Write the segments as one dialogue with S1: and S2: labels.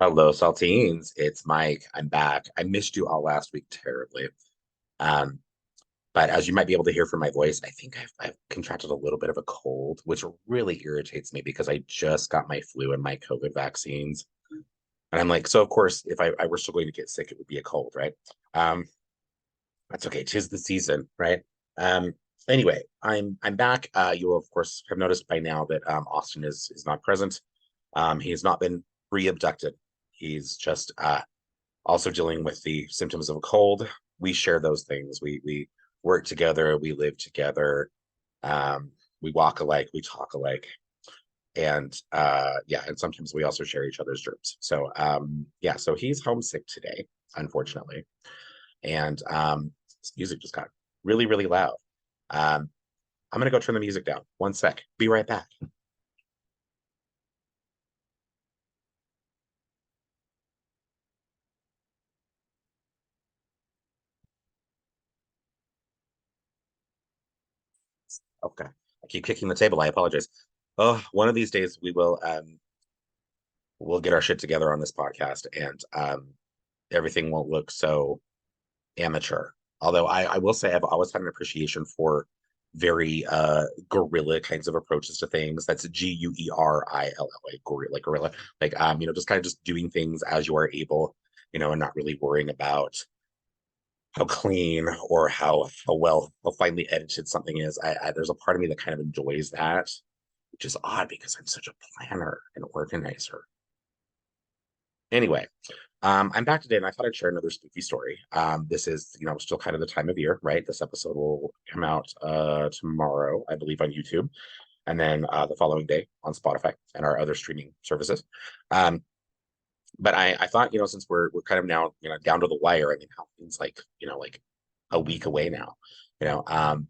S1: Hello, Saltines. It's Mike. I'm back. I missed you all last week terribly. Um, but as you might be able to hear from my voice, I think I've contracted a little bit of a cold, which really irritates me because I just got my flu and my COVID vaccines. And I'm like, so of course, if I were still going to get sick, it would be a cold, right? Um, that's okay. Tis the season, right? Um, anyway, I'm back. You'll of course have noticed by now that Austin is not present. He has not been re-abducted. He's just also dealing with the symptoms of a cold. We share those things. We work together, we live together, um, we walk alike, we talk alike. And yeah, and sometimes we also share each other's germs. So yeah, so he's homesick today, unfortunately. And his music just got really, really loud. Um, I'm gonna go turn the music down. One sec. Be right back. Okay. I keep kicking the table. I apologize. Oh, one of these days we'll get our shit together on this podcast and everything won't look so amateur. Although I will say I've always had an appreciation for very guerrilla kinds of approaches to things. That's Guerilla, gorilla. Like just kind of just doing things as you are able, and not really worrying about how clean or how well how finely edited something is. There's a part of me that kind of enjoys that, which is odd because I'm such a planner and organizer. Anyway, I'm back today and I thought I'd share another spooky story. This is, still kind of the time of year, right? This episode will come out tomorrow, I believe, on YouTube, and then the following day on Spotify and our other streaming services. Um, but I thought, since we're kind of now, down to the wire, I mean, Halloween's like a week away now, you know, um,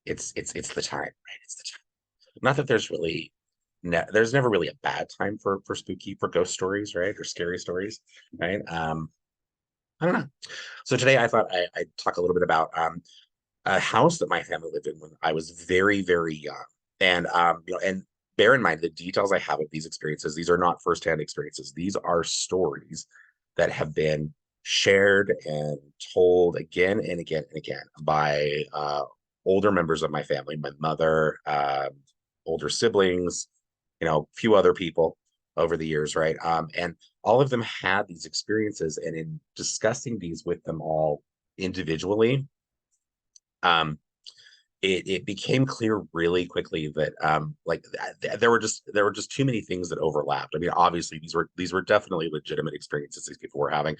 S1: it's the time, right? It's the time. Not that there's never really a bad time for spooky for ghost stories, right? Or scary stories, right? I don't know. So today I thought I'd talk a little bit about a house that my family lived in when I was very, very young. And and bear in mind the details I have of these experiences, these are not firsthand experiences. These are stories that have been shared and told again and again and again by older members of my family, my mother, older siblings, a few other people over the years, right? And all of them had these experiences, and in discussing these with them all individually, um, it became clear really quickly that there were just too many things that overlapped. I mean, obviously these were definitely legitimate experiences these people were having,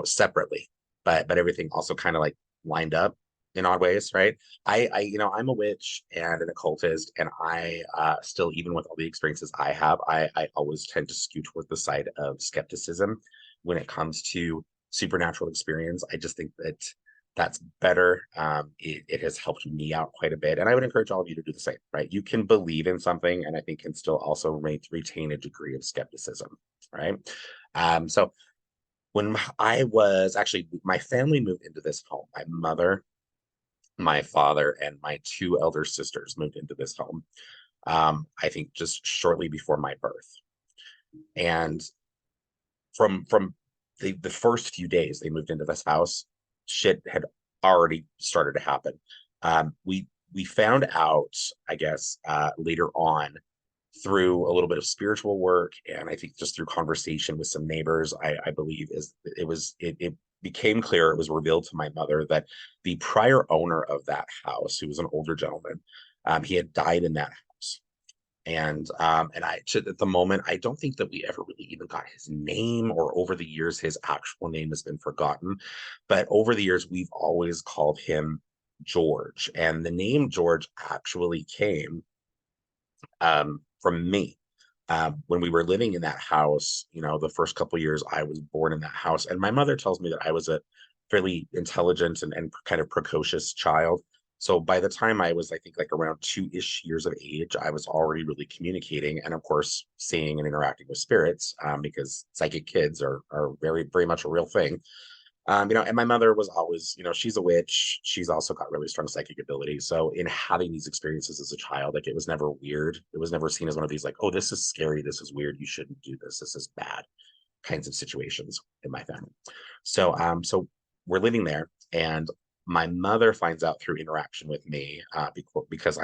S1: separately, but everything also kind of like lined up in odd ways, right? I'm a witch and an occultist, and I still, even with all the experiences I have, I always tend to skew toward the side of skepticism when it comes to supernatural experience. I just think that that's better. It has helped me out quite a bit. And I would encourage all of you to do the same, right? You can believe in something and I think can still also retain a degree of skepticism, right? So when I was actually, my family moved into this home. My mother, my father, and my two elder sisters moved into this home. I think just shortly before my birth. And from the first few days they moved into this house, shit had already started to happen. We found out, I guess, later on through a little bit of spiritual work, and I think just through conversation with some neighbors, I believe it became clear, it was revealed to my mother that the prior owner of that house, who was an older gentleman, he had died in that house. And I should, at the moment, I don't think that we ever really even got his name, or over the years his actual name has been forgotten. But over the years we've always called him George, and the name George actually came from me. When we were living in that house, the first couple of years I was born in that house, and my mother tells me that I was a fairly intelligent and kind of precocious child. So by the time I was, I think, like around 2-ish years of age, I was already really communicating and, of course, seeing and interacting with spirits, because psychic kids are very, very much a real thing. And my mother was always, she's a witch. She's also got really strong psychic ability. So in having these experiences as a child, like, it was never weird. It was never seen as one of these like, oh, this is scary. This is weird. You shouldn't do this. This is bad. kinds of situations in my family. So we're living there, and my mother finds out through interaction with me, because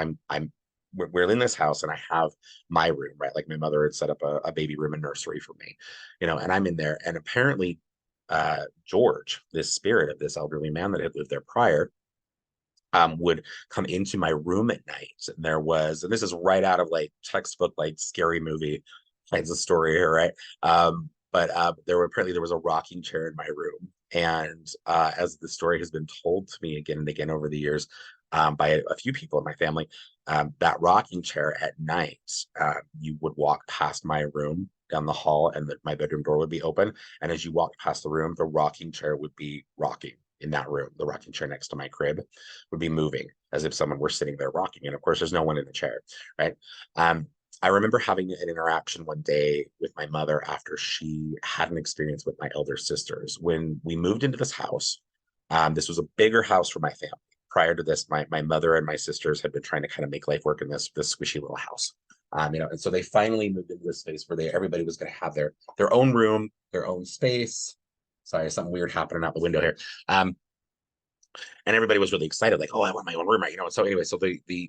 S1: we're in this house and I have my room, right? Like my mother had set up a baby room and nursery for me, and I'm in there. And apparently, George, this spirit of this elderly man that had lived there prior, would come into my room at night. And and this is right out of like textbook, like scary movie kinds of story here, right? But there was a rocking chair in my room. And as the story has been told to me again and again over the years, by a few people in my family, that rocking chair at night, you would walk past my room down the hall, and my bedroom door would be open. And as you walked past the room, the rocking chair would be rocking in that room. The rocking chair next to my crib would be moving as if someone were sitting there rocking. And of course, there's no one in the chair, right? Um, I remember having an interaction one day with my mother after she had an experience with my elder sisters. When we moved into this house, this was a bigger house for my family. Prior to this, my mother and my sisters had been trying to kind of make life work in this squishy little house. And so they finally moved into this space where everybody was going to have their own room, their own space. Sorry, something weird happening out the window here. Um, and everybody was really excited, like, oh, I want my own room, right? So anyway, so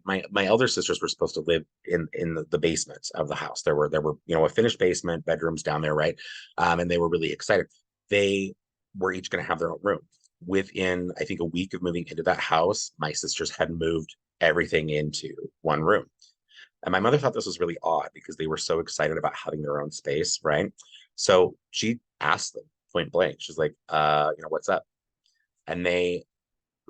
S1: my elder sisters were supposed to live in the basement of the house. There were a finished basement, bedrooms down there, right? And they were really excited. They were each going to have their own room. Within, I think, a week of moving into that house, my sisters had moved everything into one room. And my mother thought this was really odd because they were so excited about having their own space, right? So she asked them point blank. She's like, what's up? And they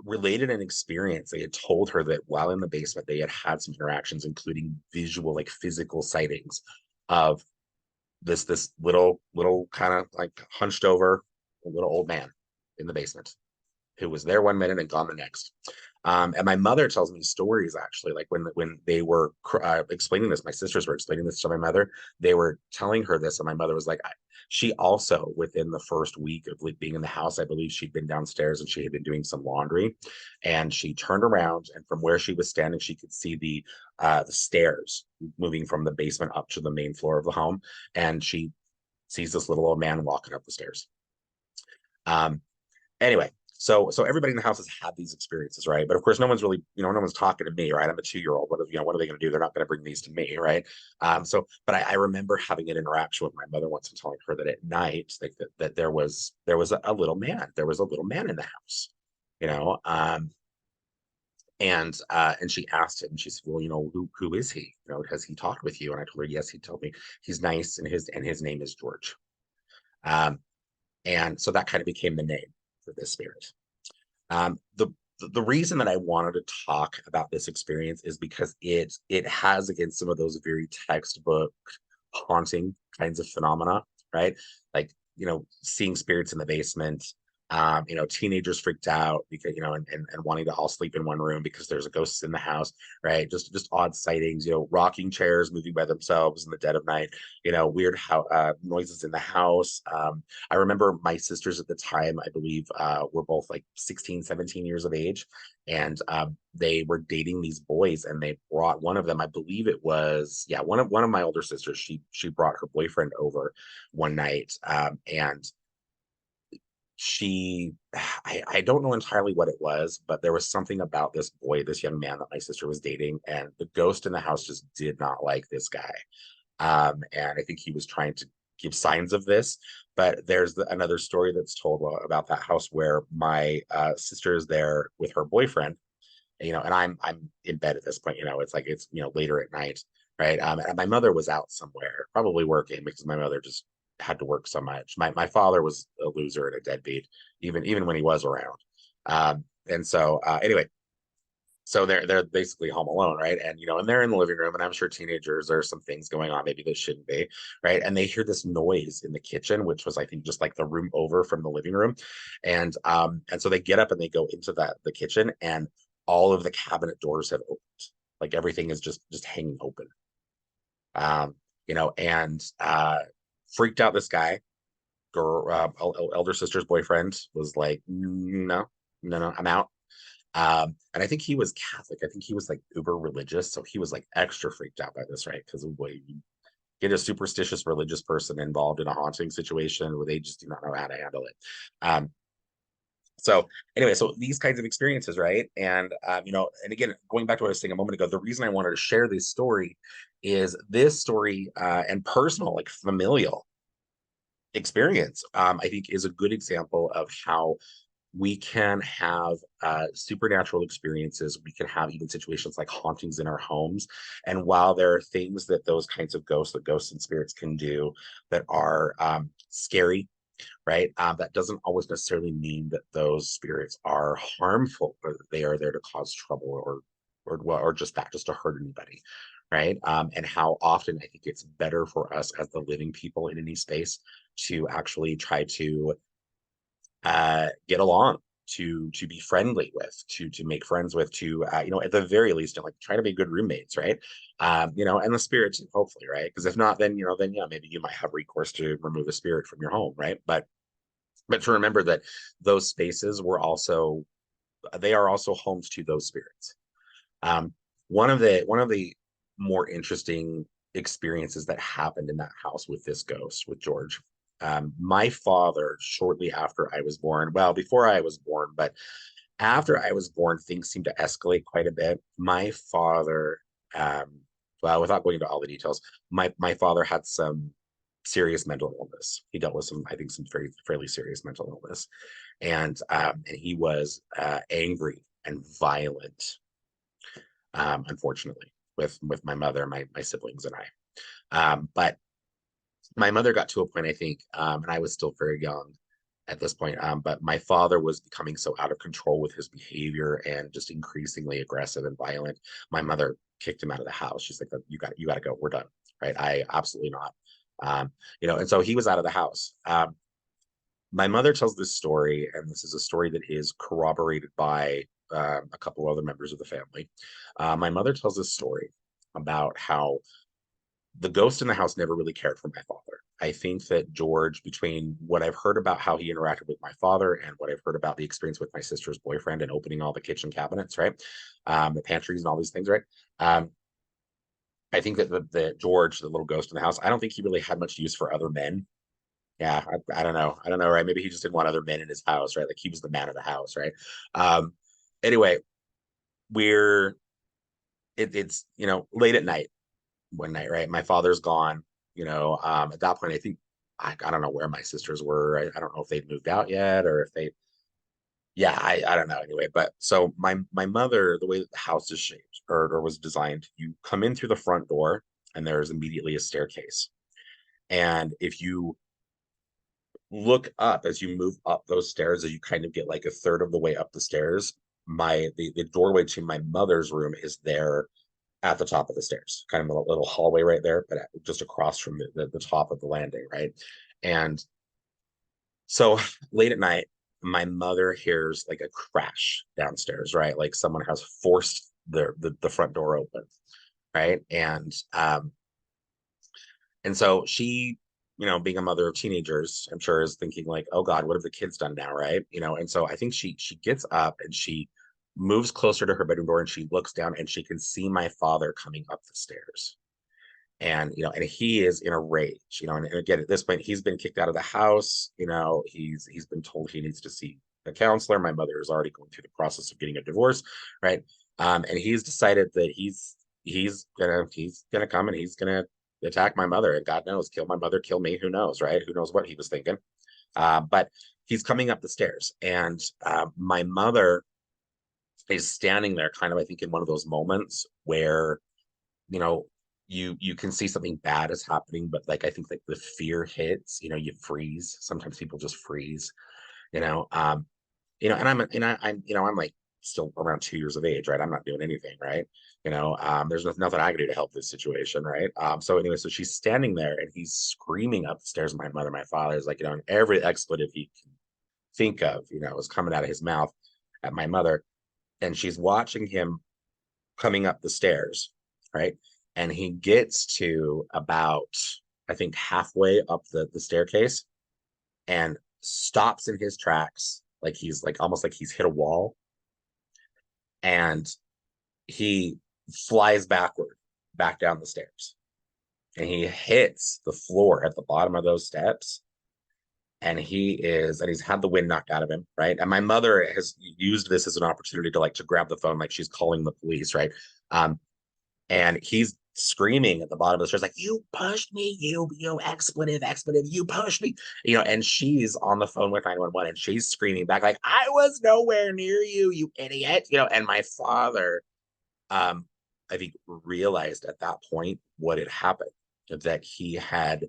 S1: related an experience. They had told her that while in the basement, they had had some interactions, including visual, like physical sightings of this little kind of like hunched over little old man in the basement who was there one minute and gone the next. And my mother tells me stories, actually, like when they were explaining this, my sisters were explaining this to my mother. They were telling her this, and my mother was like, she also, within the first week of being in the house, I believe she'd been downstairs and she had been doing some laundry, and she turned around, and from where she was standing, she could see the stairs moving from the basement up to the main floor of the home, and she sees this little old man walking up the stairs. Um, Anyway, so everybody in the house has had these experiences, right? But of course, no one's really, no one's talking to me, right? I'm a 2-year-old. What are they going to do? They're not going to bring these to me, right? But I remember having an interaction with my mother once and telling her that at night, like that there was a little man, there was a little man in the house, you know, and she asked him, she said, well, who is he? Has he talked with you? And I told her, yes, he told me he's nice, and his name is George. Um, and so that kind of became the name for this spirit. The reason that I wanted to talk about this experience is because it has, again, some of those very textbook haunting kinds of phenomena, right? Like, seeing spirits in the basement, teenagers freaked out because, and wanting to all sleep in one room because there's a ghost in the house, right? Just odd sightings, rocking chairs moving by themselves in the dead of night, weird noises in the house. I remember my sisters at the time, I believe, were both like 16, 17 years of age. And they were dating these boys, and they brought one of them, I believe it was, yeah, one of my older sisters, she brought her boyfriend over one night. And I don't know entirely what it was, but there was something about this boy, this young man that my sister was dating, and the ghost in the house just did not like this guy. And I think he was trying to give signs of this. But there's another story that's told about that house where my sister is there with her boyfriend, and I'm in bed at this point. It's later at night, right? And my mother was out somewhere, probably working, because my mother just had to work so much. My father was a loser and a deadbeat, even when he was around. And so anyway, so they're basically home alone, right? And they're in the living room, and I'm sure teenagers, there's some things going on maybe that shouldn't be, right? And they hear this noise in the kitchen, which was, I think, just like the room over from the living room. And so they get up and they go into the kitchen, and all of the cabinet doors have opened. Like everything is just hanging open. And freaked out this guy, girl, elder sister's boyfriend was like, no, no, no, I'm out. And I think he was Catholic. I think he was like uber religious. So he was like extra freaked out by this, right? Because get a superstitious religious person involved in a haunting situation where they just do not know how to handle it. Um, so anyway, so these kinds of experiences, right? And and again, going back to what I was saying a moment ago, the reason I wanted to share this story is this story and personal, like familial experience, I think is a good example of how we can have supernatural experiences. We can have even situations like hauntings in our homes. And while there are things that those kinds of ghosts, that ghosts and spirits can do that are scary, right? That doesn't always necessarily mean that those spirits are harmful or that they are there to cause trouble or just that, just to hurt anybody, right? And how often I think it's better for us as the living people in any space to actually try to get along, to be friendly with, to make friends with, to at the very least, like try to be good roommates, right? And the spirits, hopefully, right? Because if not, then yeah, maybe you might have recourse to remove a spirit from your home, right? But to remember that those spaces were also they are also homes to those spirits. Um, one of the more interesting experiences that happened in that house with this ghost with George. My father, shortly after I was born, well, before I was born, but after I was born, things seemed to escalate quite a bit. My father, um, well, without going into all the details, my father had some serious mental illness. He dealt with some, I think, some fairly serious mental illness, and he was angry and violent, unfortunately, with my mother, my siblings, and I. But my mother got to a point, I think, and I was still very young at this point, but my father was becoming so out of control with his behavior and just increasingly aggressive and violent. My mother kicked him out of the house. She's like, you got to go. We're done. Right. I absolutely not. And so he was out of the house. My mother tells this story, and this is a story that is corroborated by a couple other members of the family. My mother tells this story about how the ghost in the house never really cared for my father. I think that George, between what I've heard about how he interacted with my father and what I've heard about the experience with my sister's boyfriend and opening all the kitchen cabinets, right, the pantries and all these things, right. Um, I think that the George, the little ghost in the house, I don't think he really had much use for other men. Yeah, I don't know. I don't know, right? Maybe he just didn't want other men in his house, right? Like he was the man of the house, right? Um, anyway, we're it's late at night one night, right? My father's gone. At that point, I think I don't know where my sisters were. I don't know if they'd moved out yet or if they. Yeah, I don't know. Anyway, but so my mother, the way that the house is shaped or was designed, you come in through the front door and there's immediately a staircase. And if you look up as you move up those stairs, as you kind of get like a third of the way up the stairs, the doorway to my mother's room is there at the top of the stairs, kind of a little hallway right there, but just across from the top of the landing, right? And so late at night, my mother hears like a crash downstairs, right? Like someone has forced the front door open, right? And so she, being a mother of teenagers, I'm sure is thinking like, oh God, what have the kids done now, right? And so I think she gets up and she moves closer to her bedroom door and she looks down and she can see my father coming up the stairs. And he is in a rage, and again, at this point, he's been kicked out of the house. He's been told he needs to see a counselor. My mother is already going through the process of getting a divorce, right? And he's decided that he's gonna come and he's gonna attack my mother, and God knows, kill my mother, kill me, who knows, right? Who knows what he was thinking. But he's coming up the stairs, and my mother is standing there, kind of, I think, in one of those moments where you know you can see something bad is happening, but like I think like the fear hits, you freeze. Sometimes people just freeze, you know um and I'm like still around 2 years of age, right? I'm not doing anything, right? There's nothing I can do to help this situation, right? So anyway, so she's standing there and he's screaming up the stairs at my mother. My father is like, and every expletive he can think of, is coming out of his mouth at my mother, and she's watching him coming up the stairs, right? And he gets to about, I think, halfway up the staircase and stops in his tracks, like he's like almost like he's hit a wall, and he flies backward back down the stairs. and he hits the floor at the bottom of those steps, and he's had the wind knocked out of him, right? And my mother has used this as an opportunity to like to grab the phone, like she's calling the police, right? um and he's screaming at the bottom of the stairs like, you pushed me, you expletive, you pushed me, and she's on the phone with 911, and she's screaming back like, I was nowhere near you, you idiot, and my father, um I think, realized at that point what had happened, that he had,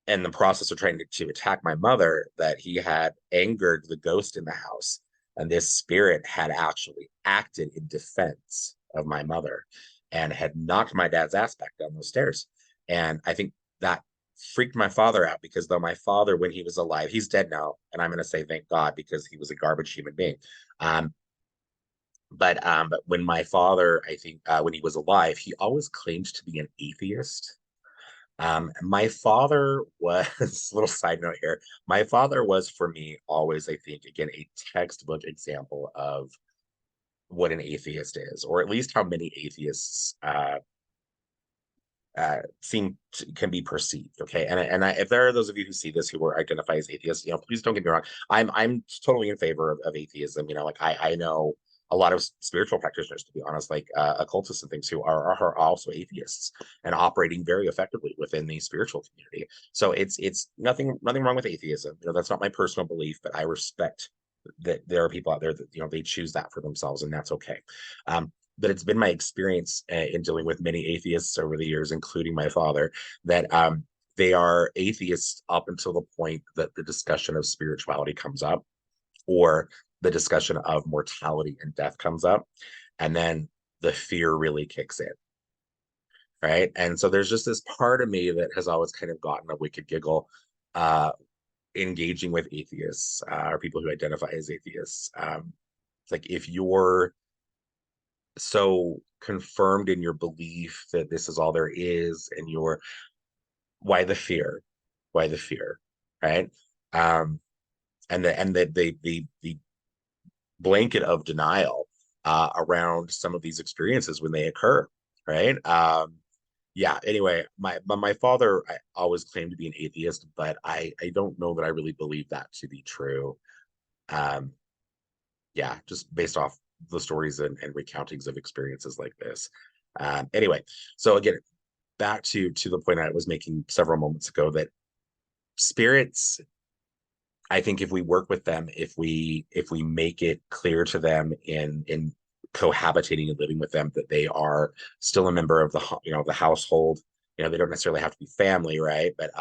S1: in the process of trying to attack my mother, that he had angered the ghost in the house, and this spirit had actually acted in defense of my mother and had knocked my dad's ass back down those stairs. And I think that freaked my father out, because though my father, when he was alive, he's dead now, and I'm going to say thank God, because he was a garbage human being. um, but when my father, I think, when he was alive, he always claimed to be an atheist. My father was, little side note here, my father was for me always, I think, again, a textbook example of what an atheist is, or at least how many atheists can be perceived. Okay, if there are those of you who see this who are identify as atheists, please don't get me wrong. I'm totally in favor of atheism. Like I know a lot of spiritual practitioners, to be honest, like occultists and things, who are also atheists and operating very effectively within the spiritual community. So it's nothing wrong with atheism. That's not my personal belief, but I respect that there are people out there that they choose that for themselves, and that's okay. But it's been my experience in dealing with many atheists over the years, including my father, that they are atheists up until the point that the discussion of spirituality comes up, or the discussion of mortality and death comes up, and then the fear really kicks in, right? And so there's just this part of me that has always kind of gotten a wicked giggle uh, engaging with atheists, or people who identify as atheists. It's like, if you're so confirmed in your belief that this is all there is, and you're, why the fear, why the fear, right? um and the blanket of denial around some of these experiences when they occur, right? Yeah, anyway, my father, I always claimed to be an atheist, but I don't know that I really believe that to be true. um yeah, just based off the stories and recountings of experiences like this. Anyway, so again, back to the point I was making several moments ago, that spirits, I think, if we work with them, if we make it clear to them in cohabitating and living with them, that they are still a member of the household. They don't necessarily have to be family, right? But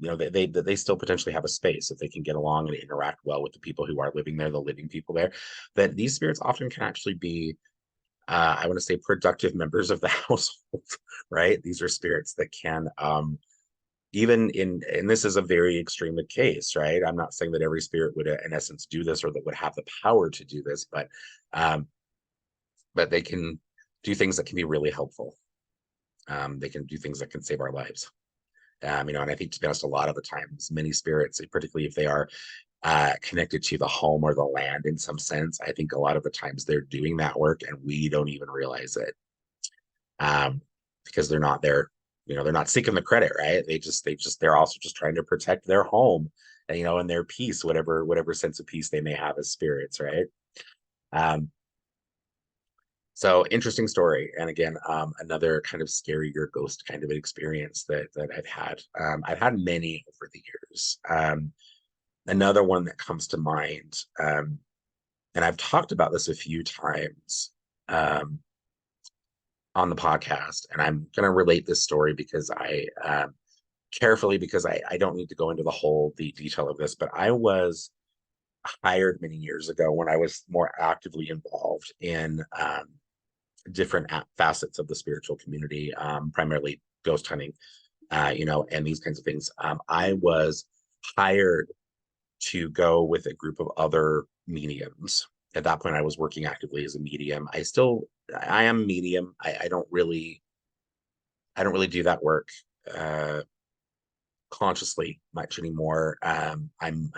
S1: if they still potentially have a space, if they can get along and interact well with the people who are living there, the living people there, that these spirits often can actually be, I want to say, productive members of the household, right? These are spirits that can, even and this is a very extreme case, right? I'm not saying that every spirit would, in essence, do this, or that would have the power to do this, um, but they can do things that can be really helpful. They can do things that can save our lives. And I think, to be honest, a lot of the times, many spirits, particularly if they are connected to the home or the land in some sense, I think a lot of the times they're doing that work and we don't even realize it, um, because they're not there. They're not seeking the credit, right? They're also just trying to protect their home, and their peace, whatever sense of peace they may have as spirits, right? Um, so interesting story, and again, another kind of scarier ghost kind of experience that I've had. I've had many over the years. Another one that comes to mind, and I've talked about this a few times on the podcast, and I'm going to relate this story because I carefully, because I don't need to go into the detail of this, but I was hired many years ago when I was more actively involved in different facets of the spiritual community, primarily ghost hunting, and these kinds of things. I was hired to go with a group of other mediums. At that point, I was working actively as a medium. I am a medium. I don't really do that work uh, consciously much anymore. I'm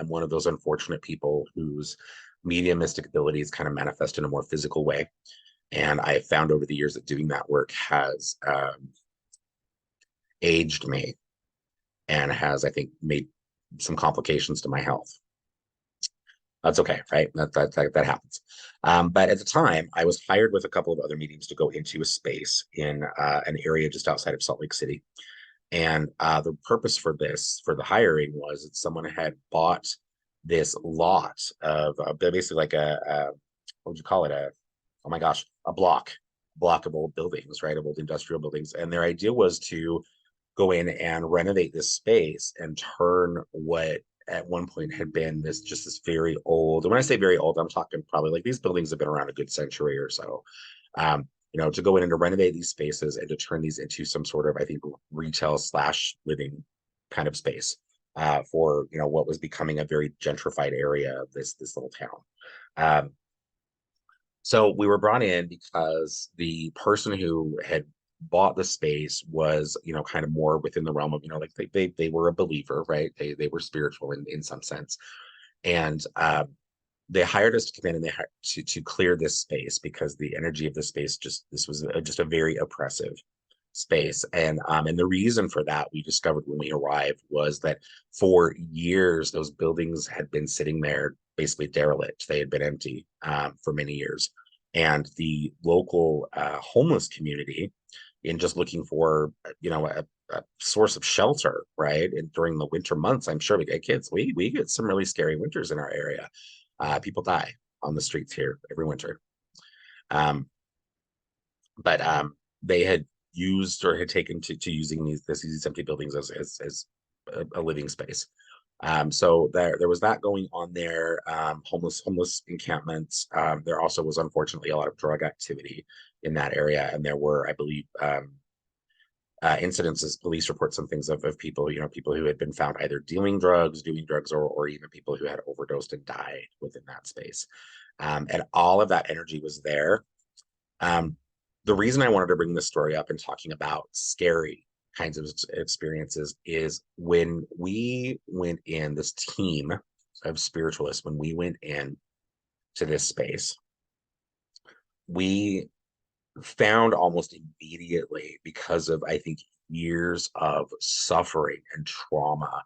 S1: one of those unfortunate people whose mediumistic abilities kind of manifest in a more physical way. And I have found over the years that doing that work has aged me and has, I think, made some complications to my health. That's okay, right? That happens. But at the time, I was hired with a couple of other mediums to go into a space in an area just outside of Salt Lake City. And the purpose for this, for the hiring, was that someone had bought this lot of basically like what would you call it? Oh my gosh, a block of old buildings, right? Of old industrial buildings. And their idea was to go in and renovate this space and turn what at one point had been this very old. And when I say very old, I'm talking probably like these buildings have been around a good century or so. To go in and to renovate these spaces and to turn these into some sort of, I think, retail slash living kind of space for what was becoming a very gentrified area of this little town. Um, so we were brought in because the person who had bought the space was, kind of more within the realm of, like they were a believer, right? They were spiritual in some sense. And they hired us to come in and they hired to clear this space because the energy of the space this was just a very oppressive space. And the reason for that we discovered when we arrived was that for years those buildings had been sitting there basically derelict. They had been empty for many years, and the local homeless community, in just looking for a source of shelter, right? And during the winter months, I'm sure we get kids. We get some really scary winters in our area. People die on the streets here every winter. Um, but they had used or had taken to using these empty buildings as a living space. So there was that going on there. Homeless encampments. There also was unfortunately a lot of drug activity in that area, and there were, I believe, incidences, police reports, some things of people, people who had been found either doing drugs, or even people who had overdosed and died within that space. And all of that energy was there. The reason I wanted to bring this story up and talking about scary kinds of experiences is when we went in, this team of spiritualists, when we went in to this space, we found almost immediately, because of, I think, years of suffering and trauma,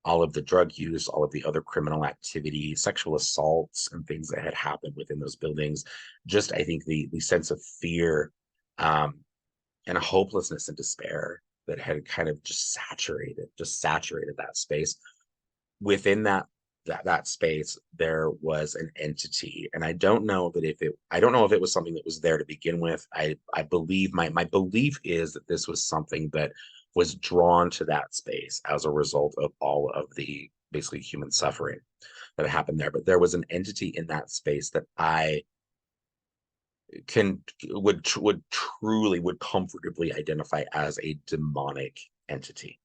S1: all of the drug use, all of the other criminal activity, sexual assaults, and things that had happened within those buildings, just, I think, the sense of fear and hopelessness and despair that had kind of just saturated that space. Within that space, there was an entity, and I don't know if it was something that was there to begin with. I believe my belief is that this was something that was drawn to that space as a result of all of the basically human suffering that happened there. But there was an entity in that space that I would comfortably identify as a demonic entity.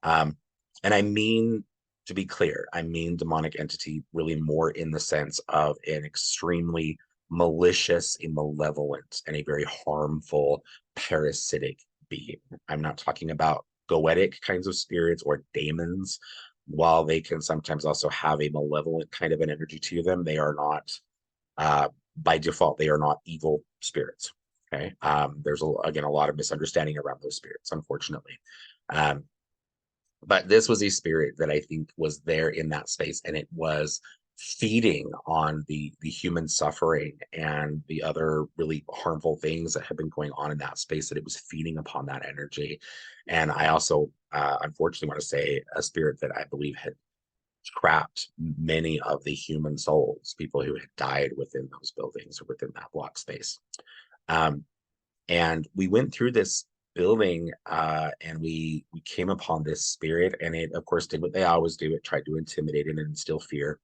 S1: And I mean, to be clear, I mean demonic entity really more in the sense of an extremely malicious, a malevolent, and a very harmful parasitic being. I'm not talking about goetic kinds of spirits or daemons. While they can sometimes also have a malevolent kind of an energy to them, they are not, by default, they are not evil spirits. Okay. There's again a lot of misunderstanding around those spirits, unfortunately. But this was a spirit that I think was there in that space, and it was feeding on the human suffering and the other really harmful things that have been going on in that space, that it was feeding upon that energy. And I also unfortunately want to say a spirit that I believe had trapped many of the human souls, people who had died within those buildings or within that block space. And we went through this building and we came upon this spirit, and it of course did what they always do. It tried to intimidate and instill fear.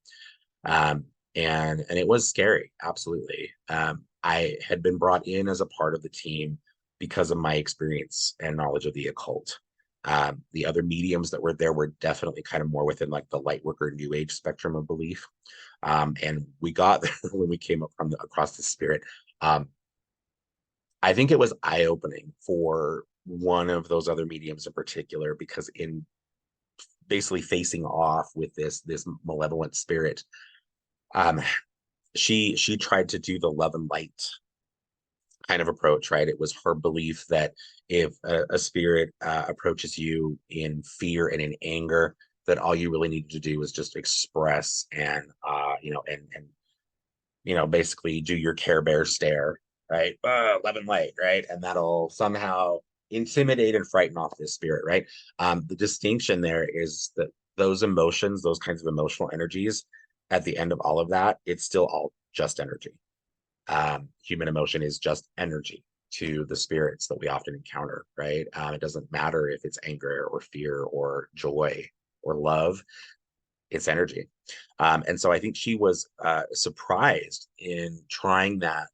S1: And it was scary, absolutely. I had been brought in as a part of the team because of my experience and knowledge of the occult. The other mediums that were there were definitely kind of more within like the light worker new age spectrum of belief. And we got there when we came up across the spirit. I think it was eye-opening for one of those other mediums in particular, because in basically facing off with this malevolent spirit, she tried to do the love and light kind of approach, right? It was her belief that if a spirit approaches you in fear and in anger, that all you really need to do is just express and basically do your Care Bear stare, right? Love and light, right? And that'll somehow intimidate and frighten off this spirit, right? The distinction there is that those emotions, those kinds of emotional energies, at the end of all of that, it's still all just energy. Human emotion is just energy to the spirits that we often encounter, right? It doesn't matter if it's anger or fear or joy or love, it's energy. And so I think she was surprised in trying that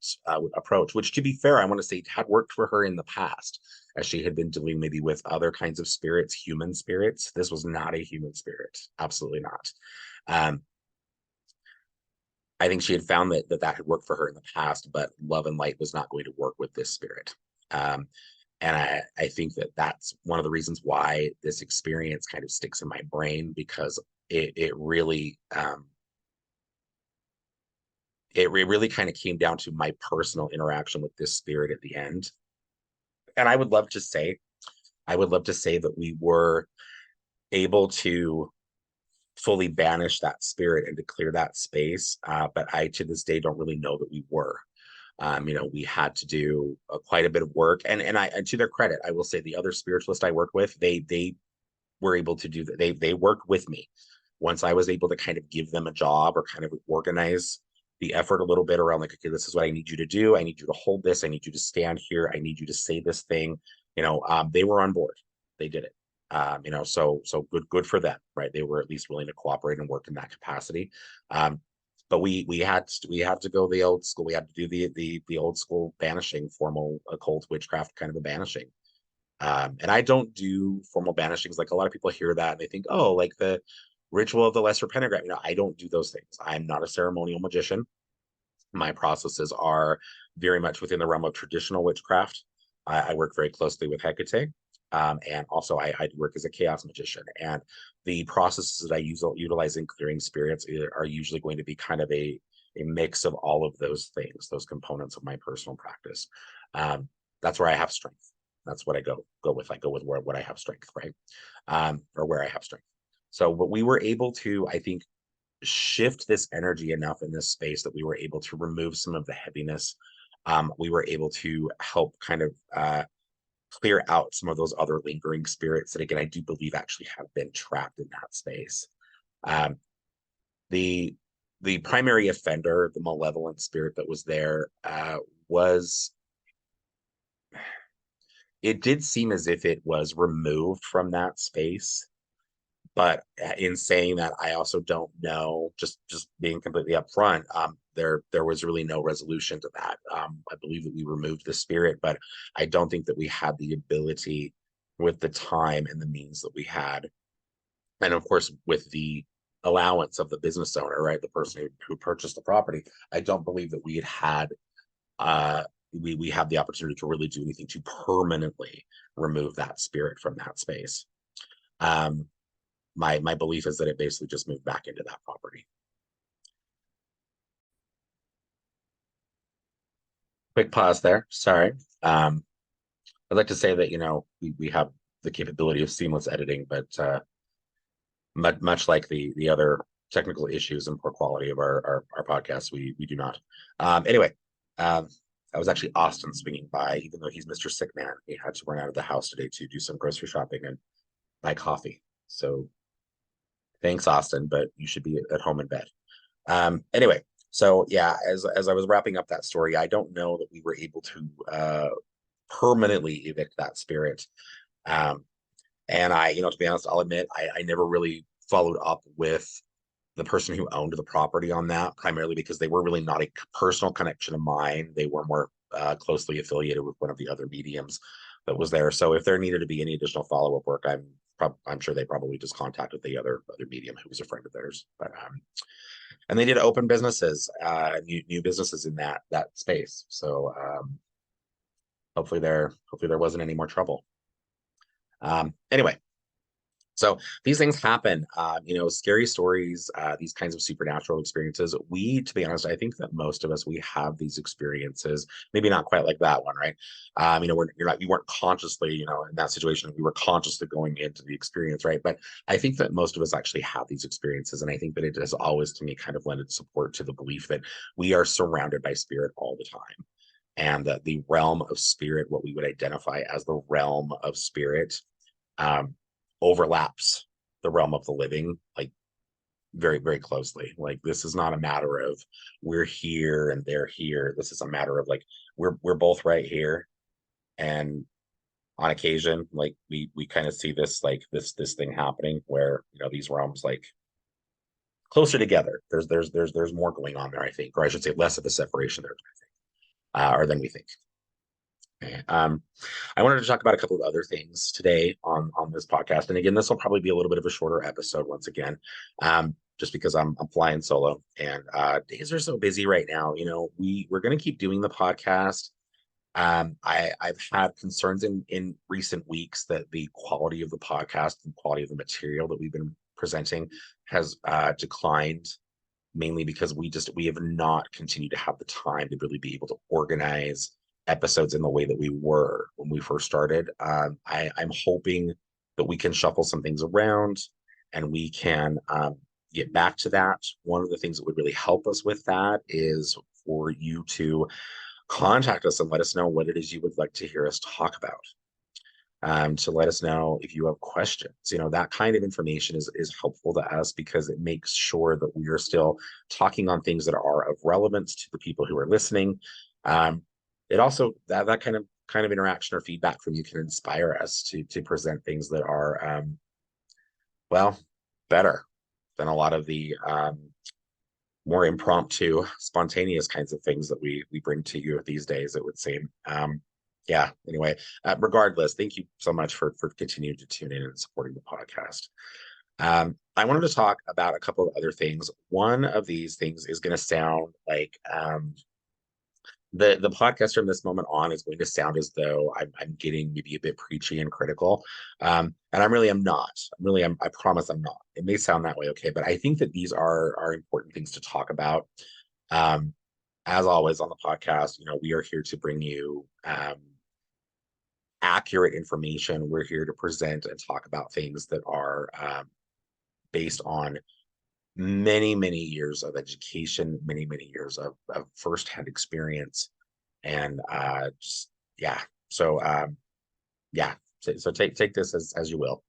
S1: approach, which, to be fair, I want to say had worked for her in the past, as she had been dealing maybe with other kinds of spirits, human spirits. This was not a human spirit, absolutely not. Um, I think she had found that had worked for her in the past, but love and light was not going to work with this spirit. Um, and I think that that's one of the reasons why this experience kind of sticks in my brain, because it really it really kind of came down to my personal interaction with this spirit at the end. And I would love to say that we were able to fully banish that spirit and to clear that space. But I, to this day, don't really know that we were. We had to do quite a bit of work, and to their credit, I will say the other spiritualist I work with, they were able to do that. They worked with me once I was able to kind of give them a job or kind of organize the effort a little bit around, like, okay, this is what I need you to do. I need you to hold this. I need you to stand here. I need you to say this thing. They were on board. They did it. So good for them, right? They were at least willing to cooperate and work in that capacity. But we had to go the old school. We had to do the old school banishing, formal occult witchcraft kind of a banishing. And I don't do formal banishings. Like, a lot of people hear that and they think, oh, like the ritual of the lesser pentagram. I don't do those things. I'm not a ceremonial magician. My processes are very much within the realm of traditional witchcraft. I work very closely with Hecate. And also I work as a chaos magician. And the processes that I utilize in clearing spirits are usually going to be kind of a mix of all of those things, those components of my personal practice. That's where I have strength. That's what I go with. I go with what I have strength, right? Or where I have strength. So, but we were able to, I think, shift this energy enough in this space that we were able to remove some of the heaviness. We were able to help kind of clear out some of those other lingering spirits that, again, I do believe actually have been trapped in that space. Um, the the primary offender, the malevolent spirit that was there, was it did seem as if it was removed from that space. But in saying that, I also don't know, just being completely upfront, there was really no resolution to that. I believe that we removed the spirit, but I don't think that we had the ability, with the time and the means that we had, and of course with the allowance of the business owner, right, the person who purchased the property. I don't believe that we had uh, we had the opportunity to really do anything to permanently remove that spirit from that space. Um, my belief is that it basically just moved back into that property. Quick pause there. Sorry. I'd like to say that we have the capability of seamless editing, but much like the other technical issues and poor quality of our podcasts, we do not. Anyway, I was actually Austin swinging by, even though he's Mr. Sick Man. He had to run out of the house today to do some grocery shopping and buy coffee. So thanks, Austin, but you should be at home in bed. Anyway, so yeah, as I was wrapping up that story, I don't know that we were able to permanently evict that spirit. Um, and to be honest, I'll admit, I never really followed up with the person who owned the property on that, primarily because they were really not a personal connection of mine. They were more closely affiliated with one of the other mediums that was there. So if there needed to be any additional follow-up work, I'm sure they probably just contacted the other medium who was a friend of theirs. But and they did open businesses, new businesses in that space. So hopefully there wasn't any more trouble. Anyway, So these things happen, scary stories, these kinds of supernatural experiences. To be honest, I think that most of us, we have these experiences, maybe not quite like that one, right? You weren't consciously, in that situation, we were consciously going into the experience, right? But I think that most of us actually have these experiences. And I think that it has always, to me, kind of lended support to the belief that we are surrounded by spirit all the time. And that the realm of spirit, what we would identify as the realm of spirit, um, overlaps the realm of the living, like very, very closely. Like this is not a matter of we're here and they're here. This is a matter of like we're both right here. And on occasion, like we kind of see this like this thing happening where these realms like closer together. There's more going on there, I think, or I should say less of a separation there, or than we think. Okay. I wanted to talk about a couple of other things today on this podcast, and again, this will probably be a little bit of a shorter episode once again, just because I'm flying solo and days are so busy right now. We're going to keep doing the podcast. I've had concerns in recent weeks that the quality of the podcast and quality of the material that we've been presenting has declined, mainly because we have not continued to have the time to really be able to organize episodes in the way that we were when we first started. I'm hoping that we can shuffle some things around and we can get back to that. One of the things that would really help us with that is for you to contact us and let us know what it is you would like to hear us talk about. To let us know if you have questions. That kind of information is helpful to us because it makes sure that we are still talking on things that are of relevance to the people who are listening. It also that kind of interaction or feedback from you can inspire us to present things that are well, better than a lot of the more impromptu, spontaneous kinds of things that we bring to you these days, it would seem. Yeah, anyway, regardless, thank you so much for continuing to tune in and supporting the podcast. I wanted to talk about a couple of other things. One of these things is going to sound like the podcast from this moment on is going to sound as though I'm getting maybe a bit preachy and critical, and I'm not. I promise I'm not. It may sound that way, okay, but I think that these are important things to talk about. As always on the podcast, we are here to bring you accurate information. We're here to present and talk about things that are based on many, many years of education, many, many years of firsthand experience. And just, yeah. So, yeah. So take this as you will.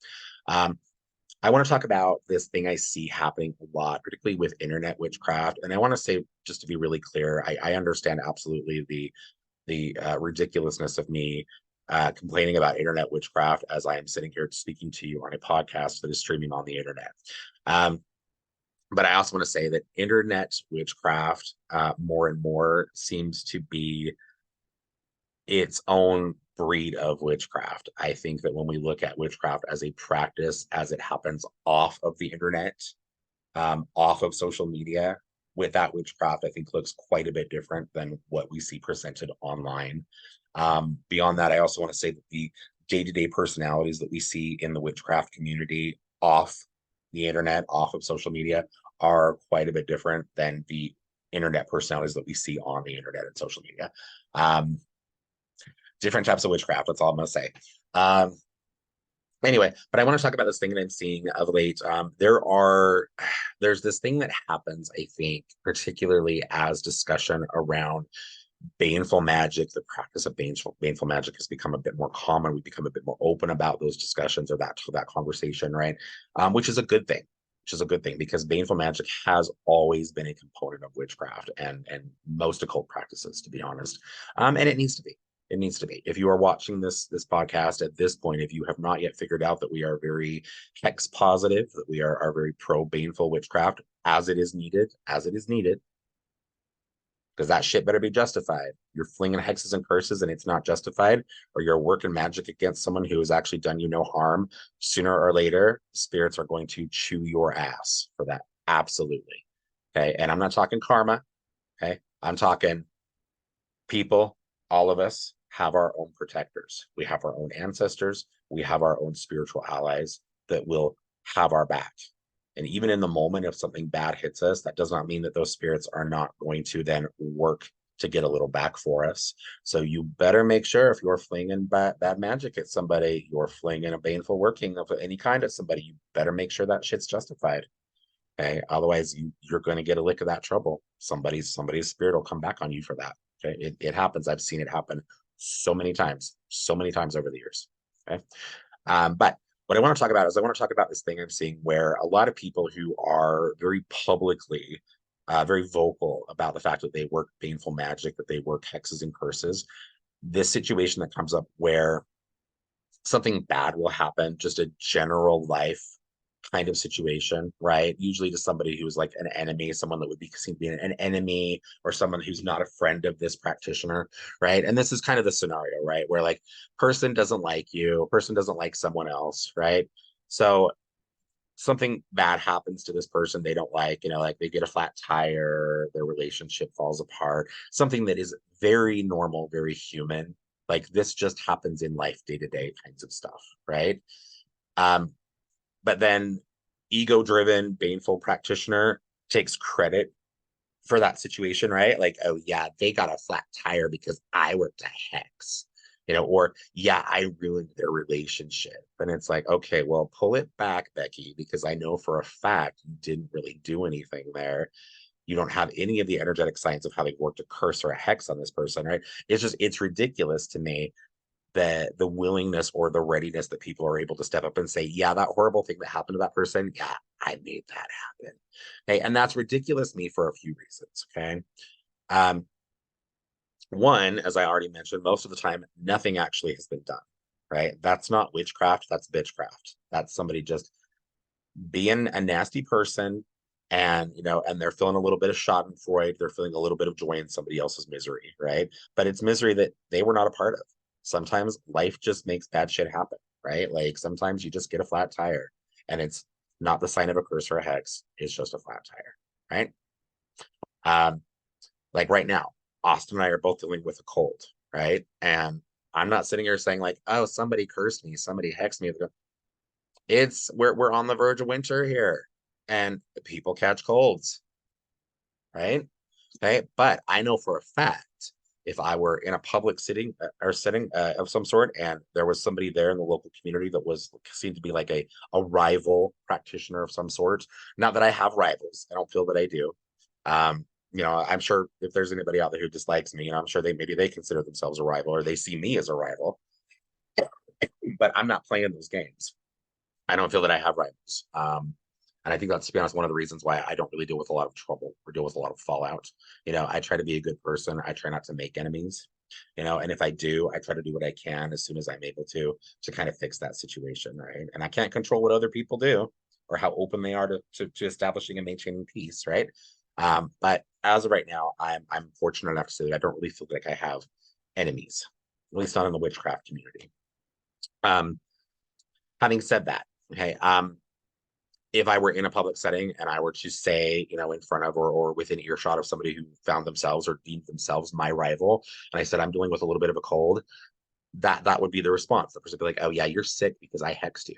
S1: I want to talk about this thing I see happening a lot, particularly with internet witchcraft. And I want to say, just to be really clear, I understand absolutely the ridiculousness of me complaining about internet witchcraft as I am sitting here speaking to you on a podcast that is streaming on the internet. But I also want to say that internet witchcraft more and more seems to be its own breed of witchcraft. I think that when we look at witchcraft as a practice, as it happens off of the internet, off of social media, with that witchcraft, I think looks quite a bit different than what we see presented online. Beyond that, I also want to say that the day-to-day personalities that we see in the witchcraft community off the internet, off of social media, are quite a bit different than the internet personalities that we see on the internet and social media. Different types of witchcraft, that's all I'm going to say. Anyway, but I want to talk about this thing that I'm seeing of late. There's this thing that happens, I think, particularly as discussion around baneful magic, the practice of baneful magic has become a bit more common. We become a bit more open about those discussions or that conversation, right? Which is a good thing. Which is a good thing because baneful magic has always been a component of witchcraft and most occult practices, to be honest. And it needs to be. It needs to be. If you are watching this podcast at this point, if you have not yet figured out that we are very hex positive, that we are very pro baneful witchcraft, as it is needed, because that shit better be justified. You're flinging hexes and curses and it's not justified, or you're working magic against someone who has actually done you no harm. Sooner or later, spirits are going to chew your ass for that. Absolutely. Okay. And I'm not talking karma. Okay. I'm talking people, all of us have our own protectors. We have our own ancestors. We have our own spiritual allies. that will have our back. And even in the moment, if something bad hits us, that does not mean that those spirits are not going to then work to get a little back for us. So you better make sure if you're flinging bad magic at somebody, you're flinging a baneful working of any kind at somebody, you better make sure that shit's justified. Okay. Otherwise, you're going to get a lick of that trouble. Somebody's spirit will come back on you for that. Okay. It happens. I've seen it happen so many times over the years. Okay. But what I want to talk about is I want to talk about this thing I'm seeing where a lot of people who are very publicly, very vocal about the fact that they work baneful magic, that they work hexes and curses. This situation that comes up where something bad will happen, just a general life kind of situation, right? Usually to somebody who's like an enemy, someone that would be seen to be an enemy, or someone who's not a friend of this practitioner, right? And this is kind of the scenario, right? Where like person doesn't like you, person doesn't like someone else, right? So something bad happens to this person they don't like, like they get a flat tire, their relationship falls apart, something that is very normal, very human. Like this just happens in life, day to day kinds of stuff, right? Um, but then ego driven baneful practitioner takes credit for that situation, right? Like, oh yeah, they got a flat tire because I worked a hex, or yeah, I ruined their relationship. And it's like, okay, well, pull it back, Becky, because I know for a fact you didn't really do anything there. You don't have any of the energetic science of how they worked a curse or a hex on this person, right? It's ridiculous to me, the willingness or the readiness that people are able to step up and say, yeah, that horrible thing that happened to that person, yeah, I made that happen. Okay. And that's ridiculous to me for a few reasons. Okay. Um, One, as I already mentioned, most of the time, nothing actually has been done. Right. That's not witchcraft. That's bitchcraft. That's somebody just being a nasty person, and and they're feeling a little bit of schadenfreude, they're feeling a little bit of joy in somebody else's misery, right? But it's misery that they were not a part of. Sometimes life just makes bad shit happen, right? Like sometimes you just get a flat tire, and it's not the sign of a curse or a hex, it's just a flat tire, right? um like right now, Austin and I are both dealing with a cold, right? And I'm not sitting here saying like, oh, somebody cursed me, somebody hexed me. It's we're on the verge of winter here, and people catch colds, right? Okay, but I know for a fact if I were in a public sitting or setting of some sort, and there was somebody there in the local community that was seemed to be like a rival practitioner of some sort. Not that I have rivals, I don't feel that I do. I'm sure if there's anybody out there who dislikes me, I'm sure maybe they consider themselves a rival or they see me as a rival, but I'm not playing those games. I don't feel that I have rivals. And I think that's, to be honest, one of the reasons why I don't really deal with a lot of trouble or deal with a lot of fallout. I try to be a good person. I try not to make enemies, and if I do, I try to do what I can as soon as I'm able to kind of fix that situation, right? And I can't control what other people do or how open they are to establishing and maintaining peace, right? But as of right now, I'm fortunate enough to say that I don't really feel like I have enemies, at least not in the witchcraft community. Um, Having said that, okay, if I were in a public setting and I were to say, in front of or within earshot of somebody who found themselves or deemed themselves my rival, and I said I'm dealing with a little bit of a cold, that would be the response. The person would be like, "Oh yeah, you're sick because I hexed you,"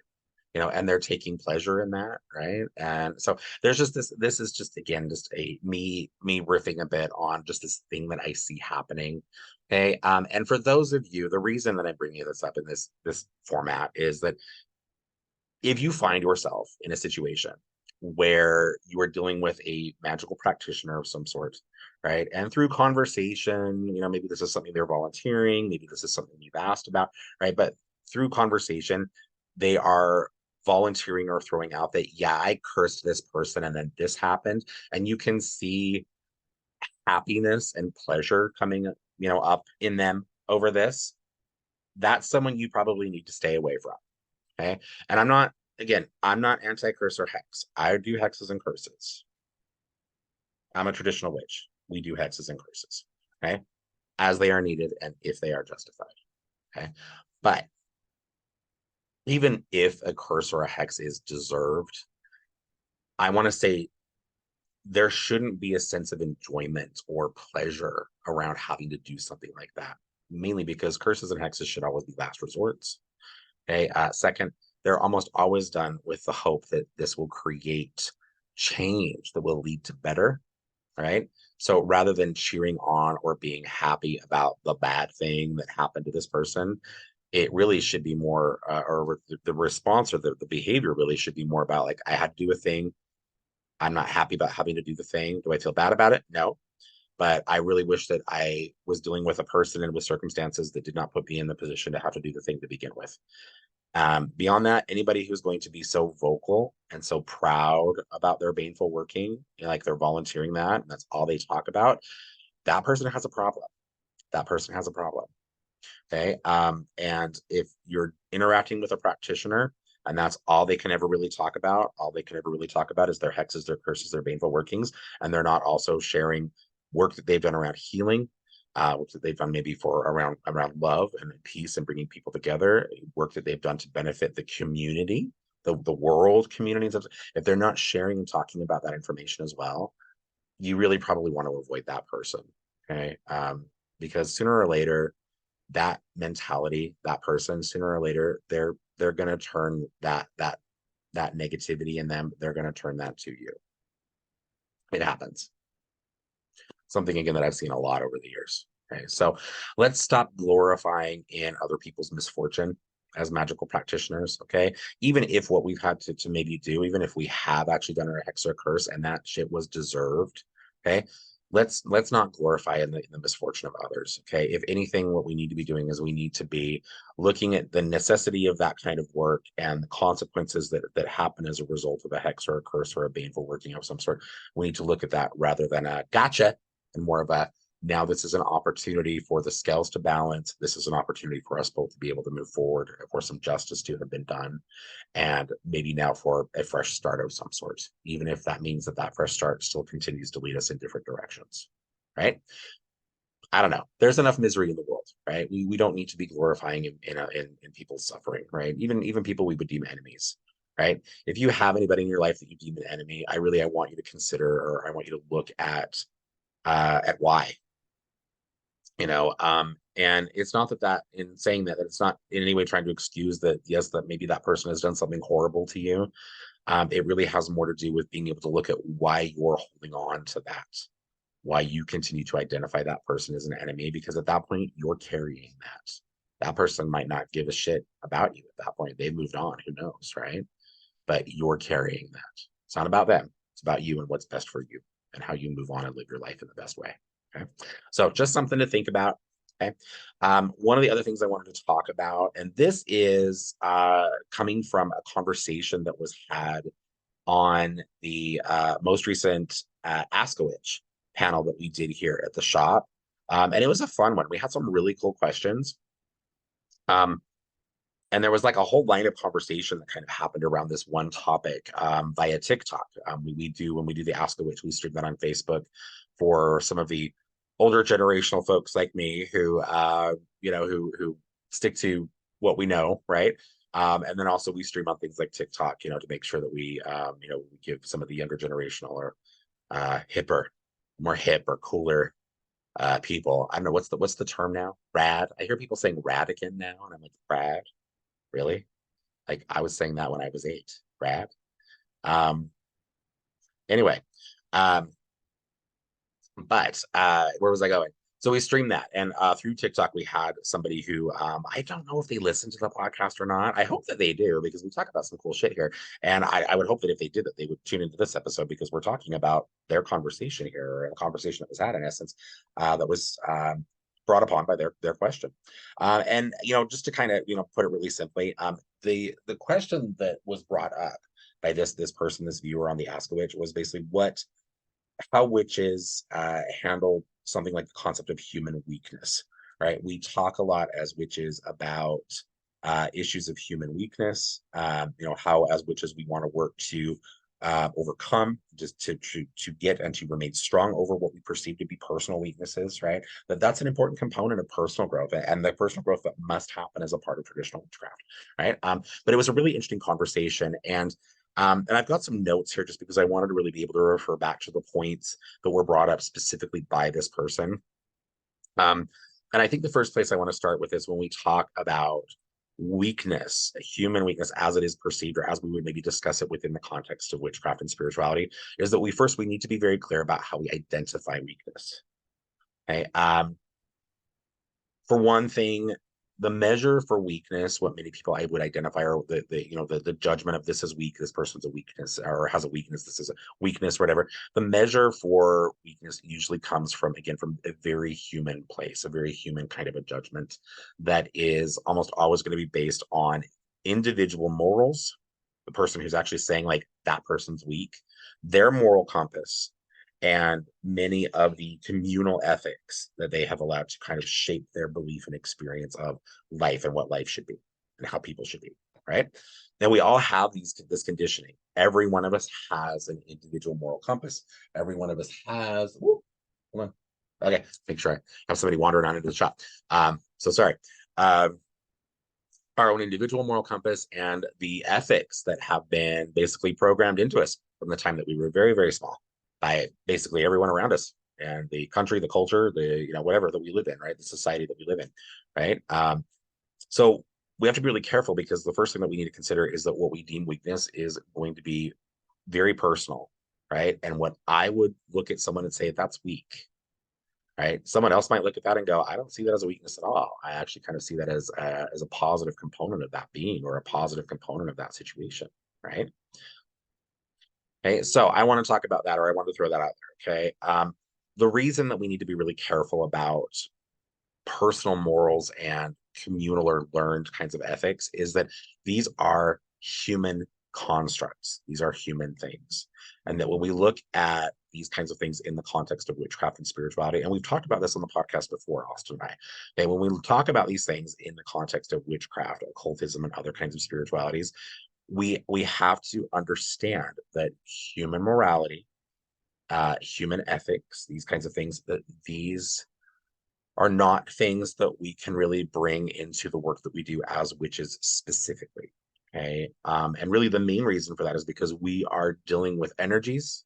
S1: and they're taking pleasure in that, right? And so there's just this. This is just again just a me riffing a bit on just this thing that I see happening. Okay, and for those of you, the reason that I'm bringing this up in this format is that if you find yourself in a situation where you are dealing with a magical practitioner of some sort, right? And through conversation, maybe this is something they're volunteering, maybe this is something you've asked about, right? But through conversation, they are volunteering or throwing out that, yeah, I cursed this person and then this happened. And you can see happiness and pleasure coming, up in them over this. That's someone you probably need to stay away from. Okay. And I'm not anti-curse or hex. I do hexes and curses. I'm a traditional witch. We do hexes and curses. Okay. As they are needed and if they are justified. Okay. But even if a curse or a hex is deserved, I want to say there shouldn't be a sense of enjoyment or pleasure around having to do something like that. Mainly because curses and hexes should always be last resorts. Okay. Second, they're almost always done with the hope that this will create change that will lead to better, right? So rather than cheering on or being happy about the bad thing that happened to this person, it really should be more, or the response or the behavior really should be more about like, I had to do a thing. I'm not happy about having to do the thing. Do I feel bad about it? No. But I really wish that I was dealing with a person and with circumstances that did not put me in the position to have to do the thing to begin with. Beyond that, anybody who's going to be so vocal and so proud about their baneful working, you know, like they're volunteering that, and that's all they talk about, that person has a problem. That person has a problem. Okay. And if you're interacting with a practitioner and that's all they can ever really talk about, all they can ever really talk about is their hexes, their curses, their baneful workings, and they're not also sharing work that they've done around healing, work that they've done maybe for around love and peace and bringing people together, work that they've done to benefit the community, the world communities. If they're not sharing and talking about that information as well, you really probably want to avoid that person. Okay. Because sooner or later, that mentality, that person, sooner or later, they're going to turn that negativity in them, they're going to turn that to you. It happens. Something again that I've seen a lot over the years. Okay, so let's stop glorifying in other people's misfortune as magical practitioners. Okay, even if what we've had to maybe do, even if we have actually done our hex or curse and that shit was deserved. Okay, let's not glorify in the misfortune of others. Okay, if anything, what we need to be doing is we need to be looking at the necessity of that kind of work and the consequences that happen as a result of a hex or a curse or a baneful working of some sort. We need to look at that rather than a gotcha, and more of a now this is an opportunity for the scales to balance. This is an opportunity for us both to be able to move forward, for some justice to have been done, and maybe now for a fresh start of some sort, even if that means that that fresh start still continues to lead us in different directions, right? I don't know. There's enough misery in the world, right? We don't need to be glorifying in people's suffering, right? Even people we would deem enemies, right? If you have anybody in your life that you deem an enemy, I want you to consider, or I want you to look at why, you know. And it's not that in saying that it's not in any way trying to excuse that, yes, that maybe that person has done something horrible to you. It really has more to do with being able to look at why you're holding on to that, why you continue to identify that person as an enemy, because at that point you're carrying that person might not give a shit about you at that point. They've moved on, who knows, right? But you're carrying that. It's not about them, it's about you and what's best for you and how you move on and live your life in the best way. Okay, so just something to think about. Okay, one of the other things I wanted to talk about, and this is coming from a conversation that was had on the most recent Ask a Witch panel that we did here at the shop. And it was a fun one. We had some really cool questions. And there was like a whole line of conversation that kind of happened around this one topic via TikTok. We do, when we do the Ask a Witch, we stream that on Facebook for some of the older generational folks like me who, who stick to what we know, right? And then also we stream on things like TikTok, to make sure that we, we give some of the younger generational or hipper, more hip or cooler people. I don't know what's the term now. Rad. I hear people saying rad again now, and I'm like, rad, really? Like I was saying that when I was 8. Rad. Um. Anyway, um, but where was I going? So we streamed that, and through TikTok we had somebody who I don't know if they listen to the podcast or not. I hope that they do, because we talk about some cool shit here, and I would hope that if they did, that they would tune into this episode, because we're talking about their conversation here, or a conversation that was had in essence, that was brought upon by their question. And just to kind of put it really simply, the question that was brought up by this person, this viewer on the Ask a Witch, was basically how witches handle something like the concept of human weakness, right? We talk a lot as witches about issues of human weakness, how as witches we want to work to overcome, just to get and to remain strong over what we perceive to be personal weaknesses, right? That's an important component of personal growth, and the personal growth that must happen as a part of traditional witchcraft, right? But it was a really interesting conversation, and I've got some notes here just because I wanted to really be able to refer back to the points that were brought up specifically by this person. And I think the first place I want to start with is when we talk about weakness, human weakness as it is perceived, or as we would maybe discuss it within the context of witchcraft and spirituality, is that we need to be very clear about how we identify weakness. Okay. For one thing, the measure for weakness, what many people I would identify, or the judgment of this is weak, this person's a weakness, or has a weakness, this is a weakness, whatever. The measure for weakness usually comes from, again, from a very human place, a very human kind of a judgment that is almost always going to be based on individual morals. The person who's actually saying like that person's weak, their moral compass, and many of the communal ethics that they have allowed to kind of shape their belief and experience of life and what life should be and how people should be, right? Then we all have this conditioning. Every one of us has an individual moral compass. Every one of us has, hold on. Okay, make sure I have somebody wandering on into the shop. So sorry. Our own individual moral compass and the ethics that have been basically programmed into us from the time that we were very, very small by basically everyone around us and the country, the culture, whatever that we live in, right? The society that we live in, right? So we have to be really careful, because the first thing that we need to consider is that what we deem weakness is going to be very personal, right? And what I would look at someone and say, that's weak, right? Someone else might look at that and go, I don't see that as a weakness at all. I actually kind of see that as a positive component of that being, or a positive component of that situation, right? Okay, so I want to talk about that, or I want to throw that out there. Okay. The reason that we need to be really careful about personal morals and communal or learned kinds of ethics is that these are human constructs. These are human things. And that when we look at these kinds of things in the context of witchcraft and spirituality, and we've talked about this on the podcast before, Austin and I, okay, when we talk about these things in the context of witchcraft, occultism, and other kinds of spiritualities, we have to understand that human morality, human ethics, these kinds of things, that these are not things that we can really bring into the work that we do as witches specifically. Okay. And really the main reason for that is because we are dealing with energies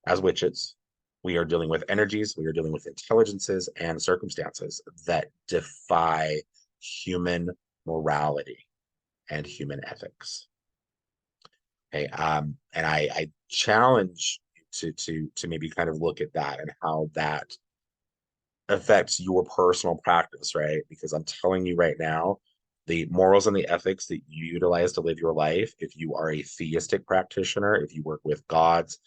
S1: as witches. We are dealing with energies, we are dealing with intelligences and circumstances that defy human morality and human ethics. Okay. And I challenge you to maybe kind of look at that and how that affects your personal practice, right? Because I'm telling you right now, the morals and the ethics that you utilize to live your life, if you are a theistic practitioner, if you work with gods,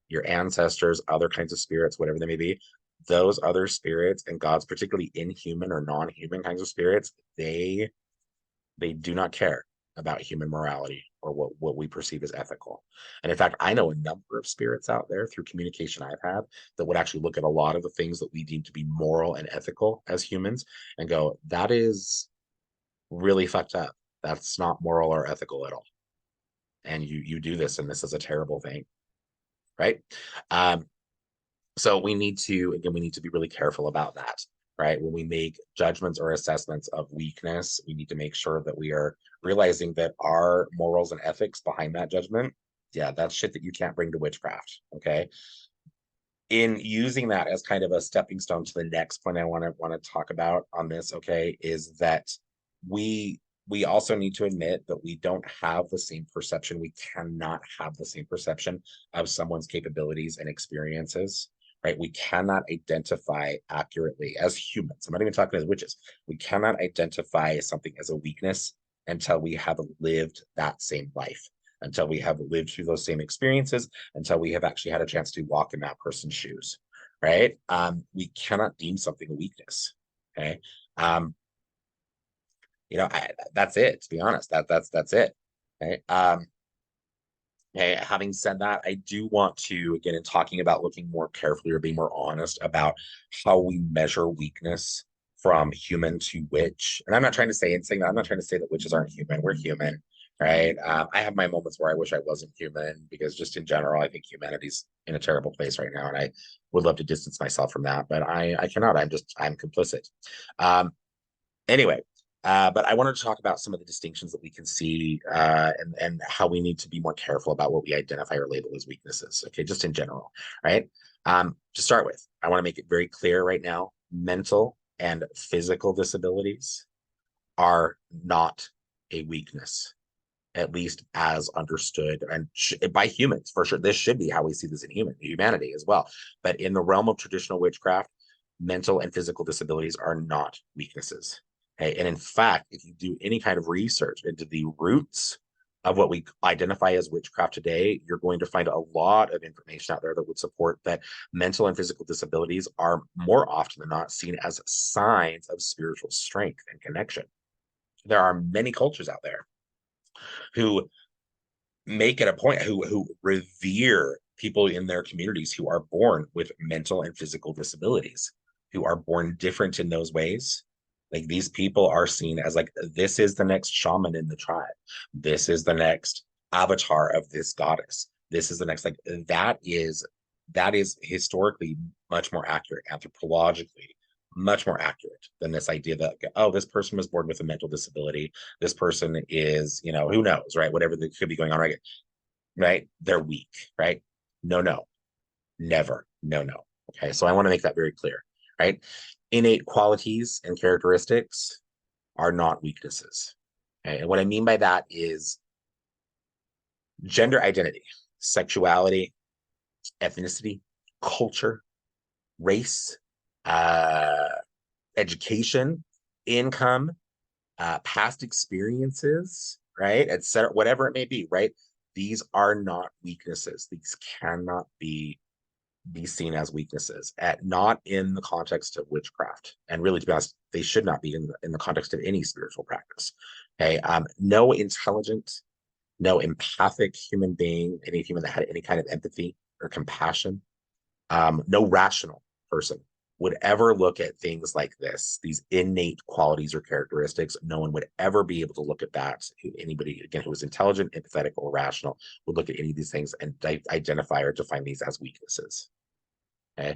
S1: your ancestors, other kinds of spirits, whatever they may be, those other spirits and gods, particularly inhuman or non-human kinds of spirits, they do not care about human morality or what we perceive as ethical. And in fact, I know a number of spirits out there through communication I've had that would actually look at a lot of the things that we deem to be moral and ethical as humans and go, that is really fucked up. That's not moral or ethical at all. And you do this, and this is a terrible thing, right? So we need to be really careful about that, right? When we make judgments or assessments of weakness, we need to make sure that we are realizing that our morals and ethics behind that judgment, yeah, that's shit that you can't bring to witchcraft. Okay. In using that as kind of a stepping stone to the next point I want to talk about on this, okay, is that we also need to admit that we don't have the same perception. We cannot have the same perception of someone's capabilities and experiences, right? We cannot identify accurately as humans. I'm not even talking as witches. We cannot identify something as a weakness until we have lived that same life, until we have lived through those same experiences, until we have actually had a chance to walk in that person's shoes, right? We cannot deem something a weakness, okay? That's it, to be honest. That's it. Okay. Okay, having said that, I do want to, again, in talking about looking more carefully or being more honest about how we measure weakness from human to witch. And I'm not trying to say anything, I'm not trying to say that witches aren't human. We're human, right? I have my moments where I wish I wasn't human, because just in general, I think humanity's in a terrible place right now. And I would love to distance myself from that, but I cannot. I'm complicit. Anyway, but I wanted to talk about some of the distinctions that we can see, and how we need to be more careful about what we identify or label as weaknesses. Okay, just in general, right? To start with, I want to make it very clear right now: mental and physical disabilities are not a weakness, at least as understood and by humans for sure. This should be how we see this in humanity as well. But in the realm of traditional witchcraft, mental and physical disabilities are not weaknesses. Okay? And in fact, if you do any kind of research into the roots of what we identify as witchcraft today, you're going to find a lot of information out there that would support that mental and physical disabilities are more often than not seen as signs of spiritual strength and connection. There are many cultures out there who make it a point, who revere people in their communities who are born with mental and physical disabilities, who are born different in those ways. Like these people are seen as like, this is the next shaman in the tribe. This is the next avatar of this goddess. This is the next, like that is historically much more accurate, anthropologically much more accurate than this idea that, oh, this person was born with a mental disability. This person is, who knows, right? Whatever that could be going on, right? They're weak, right? No, no, never, no, no. Okay, so I want to make that very clear, right? Innate qualities and characteristics are not weaknesses. Okay? And what I mean by that is gender identity, sexuality, ethnicity, culture, race, education, income, past experiences, right, etc., whatever it may be, right? These are not weaknesses. These cannot be seen as weaknesses, not in the context of witchcraft, and really, to be honest, they should not be in the context of any spiritual practice. Okay, no intelligent, no empathic human being, any human that had any kind of empathy or compassion, no rational person would ever look at things like this, these innate qualities or characteristics. No one would ever be able to look at that. Anybody, again, who was intelligent, empathetic, or rational would look at any of these things and identify or define these as weaknesses. Okay?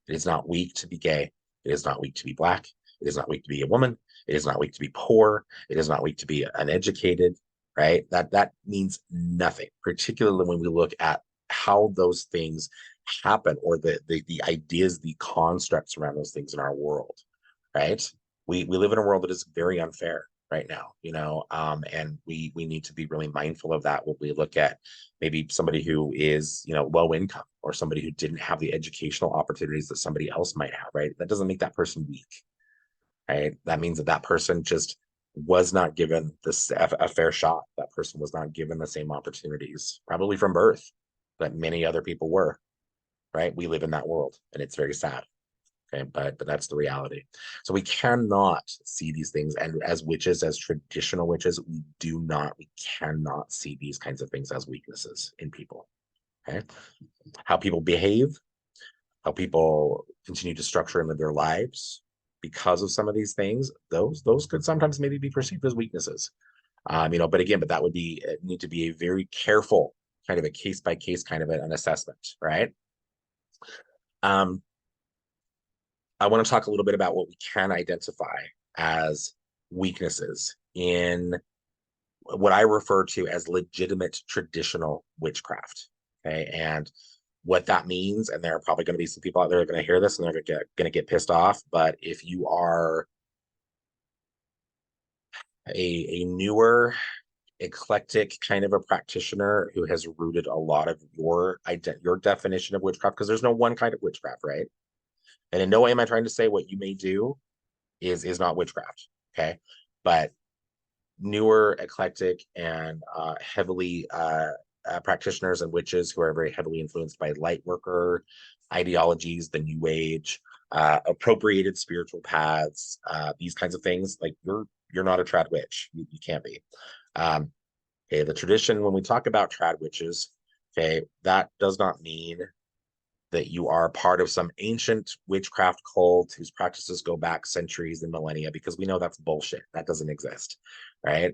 S1: It is not weak to be gay. It is not weak to be Black. It is not weak to be a woman. It is not weak to be poor. It is not weak to be uneducated, right? That means nothing, particularly when we look at how those things happen, or the ideas, the constructs around those things in our world, right? We live in a world that is very unfair right now, and we need to be really mindful of that when we look at maybe somebody who is, low income, or somebody who didn't have the educational opportunities that somebody else might have, right? That doesn't make that person weak, right? That means that that person just was not given a fair shot. That person was not given the same opportunities, probably from birth, that many other people were, right? We live in that world, and it's very sad. Okay, but that's the reality. So we cannot see these things, and as witches, as traditional witches, we cannot see these kinds of things as weaknesses in people. Okay, how people behave, how people continue to structure and live their lives because of some of these things, those could sometimes maybe be perceived as weaknesses. But that would need to be a very careful kind of a case by case kind of an assessment, right? I want to talk a little bit about what we can identify as weaknesses in what I refer to as legitimate traditional witchcraft. Okay, and what that means, and there are probably going to be some people out there that are going to hear this and they're going to get pissed off. But if you are a newer, eclectic kind of a practitioner who has rooted a lot of your definition of witchcraft, because there's no one kind of witchcraft, right? And in no way am I trying to say what you may do is not witchcraft, okay? But newer, eclectic, and heavily practitioners and witches who are very heavily influenced by light worker ideologies, the New Age, appropriated spiritual paths, these kinds of things, like you're not a trad witch. You can't be. Okay, the tradition, when we talk about trad witches, okay, that does not mean that you are part of some ancient witchcraft cult whose practices go back centuries and millennia, because we know that's bullshit. That doesn't exist, right?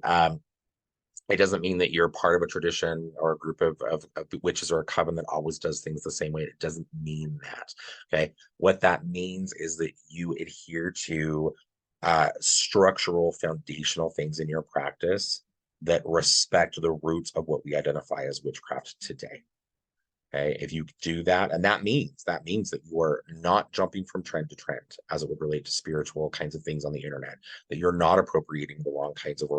S1: It doesn't mean that you're part of a tradition or a group of witches or a coven that always does things the same way. It doesn't mean that, okay? What that means is that you adhere to structural, foundational things in your practice that respect the roots of what we identify as witchcraft today. Okay, if you do that, and that means that you are not jumping from trend to trend as it would relate to spiritual kinds of things on the internet, that you're not appropriating the wrong kinds of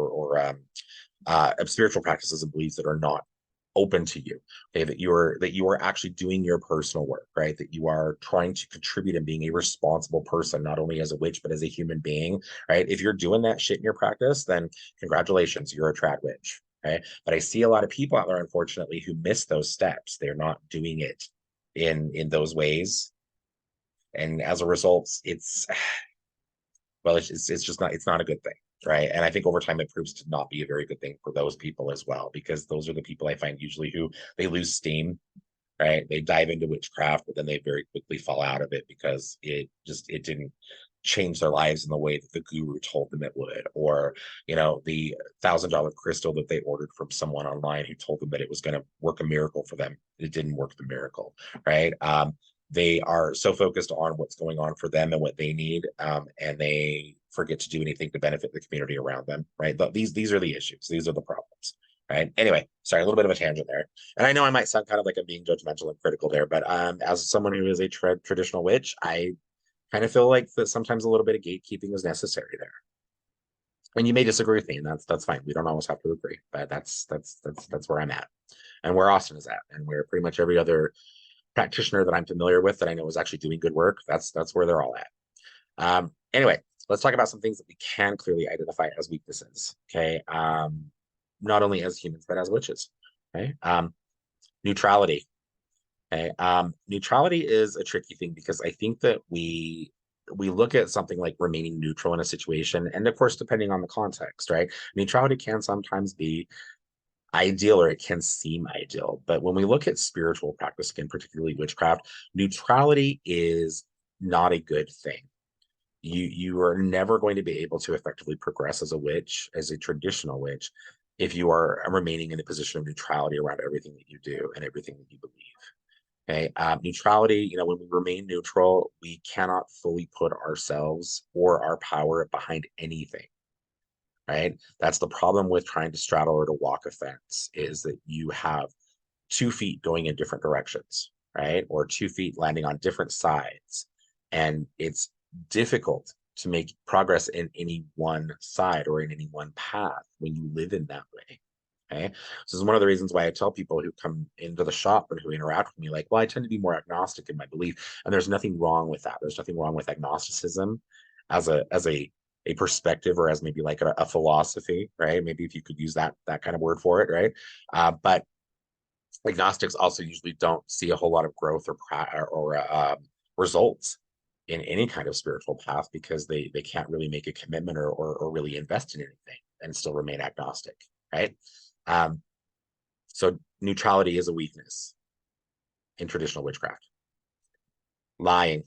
S1: spiritual practices and beliefs that are not open to you. Okay, that you are actually doing your personal work, right? That you are trying to contribute and being a responsible person, not only as a witch, but as a human being, right? If you're doing that shit in your practice, then congratulations, you're a trad witch. Okay. But I see a lot of people out there, unfortunately, who miss those steps. They're not doing it in those ways. And as a result, it's well, it's just not, it's not a good thing. Right. And I think over time it proves to not be a very good thing for those people as well, because those are the people I find usually who they lose steam, right? They dive into witchcraft, but then they very quickly fall out of it because it didn't change their lives in the way that the guru told them it would, or the $1,000 crystal that they ordered from someone online who told them that it was going to work a miracle for them. It didn't work the miracle, right? They are so focused on what's going on for them and what they need, and they forget to do anything to benefit the community around them, right? These are the issues. These are the problems, right? Anyway, sorry, a little bit of a tangent there. And I know I might sound kind of like I'm being judgmental and critical there, but as someone who is a traditional witch, I kind of feel like that sometimes a little bit of gatekeeping is necessary there. And you may disagree with me, and that's fine. We don't always have to agree, but that's where I'm at, and where Austin is at, and where pretty much every other practitioner that I'm familiar with that I know is actually doing good work. That's where they're all at. Anyway, let's talk about some things that we can clearly identify as weaknesses. Okay, not only as humans but as witches. Okay, neutrality. Okay. Neutrality is a tricky thing because I think that we look at something like remaining neutral in a situation, and of course, depending on the context, right? Neutrality can sometimes be ideal or it can seem ideal. But when we look at spiritual practice, again, particularly witchcraft, neutrality is not a good thing. You are never going to be able to effectively progress as a witch, as a traditional witch, if you are remaining in a position of neutrality around everything that you do and everything that you believe. Okay. Neutrality, when we remain neutral, we cannot fully put ourselves or our power behind anything, right? That's the problem with trying to straddle or to walk a fence, is that you have 2 feet going in different directions, right? Or 2 feet landing on different sides. And it's difficult to make progress in any one side or in any one path when you live in that way. Okay. So this is one of the reasons why I tell people who come into the shop and who interact with me, like, well, I tend to be more agnostic in my belief. And there's nothing wrong with that. There's nothing wrong with agnosticism as a perspective, or as maybe like a philosophy, right? Maybe if you could use that kind of word for it, right? But agnostics also usually don't see a whole lot of growth or results in any kind of spiritual path because they can't really make a commitment or really invest in anything and still remain agnostic, right? Um, so neutrality is a weakness in traditional witchcraft. Lying.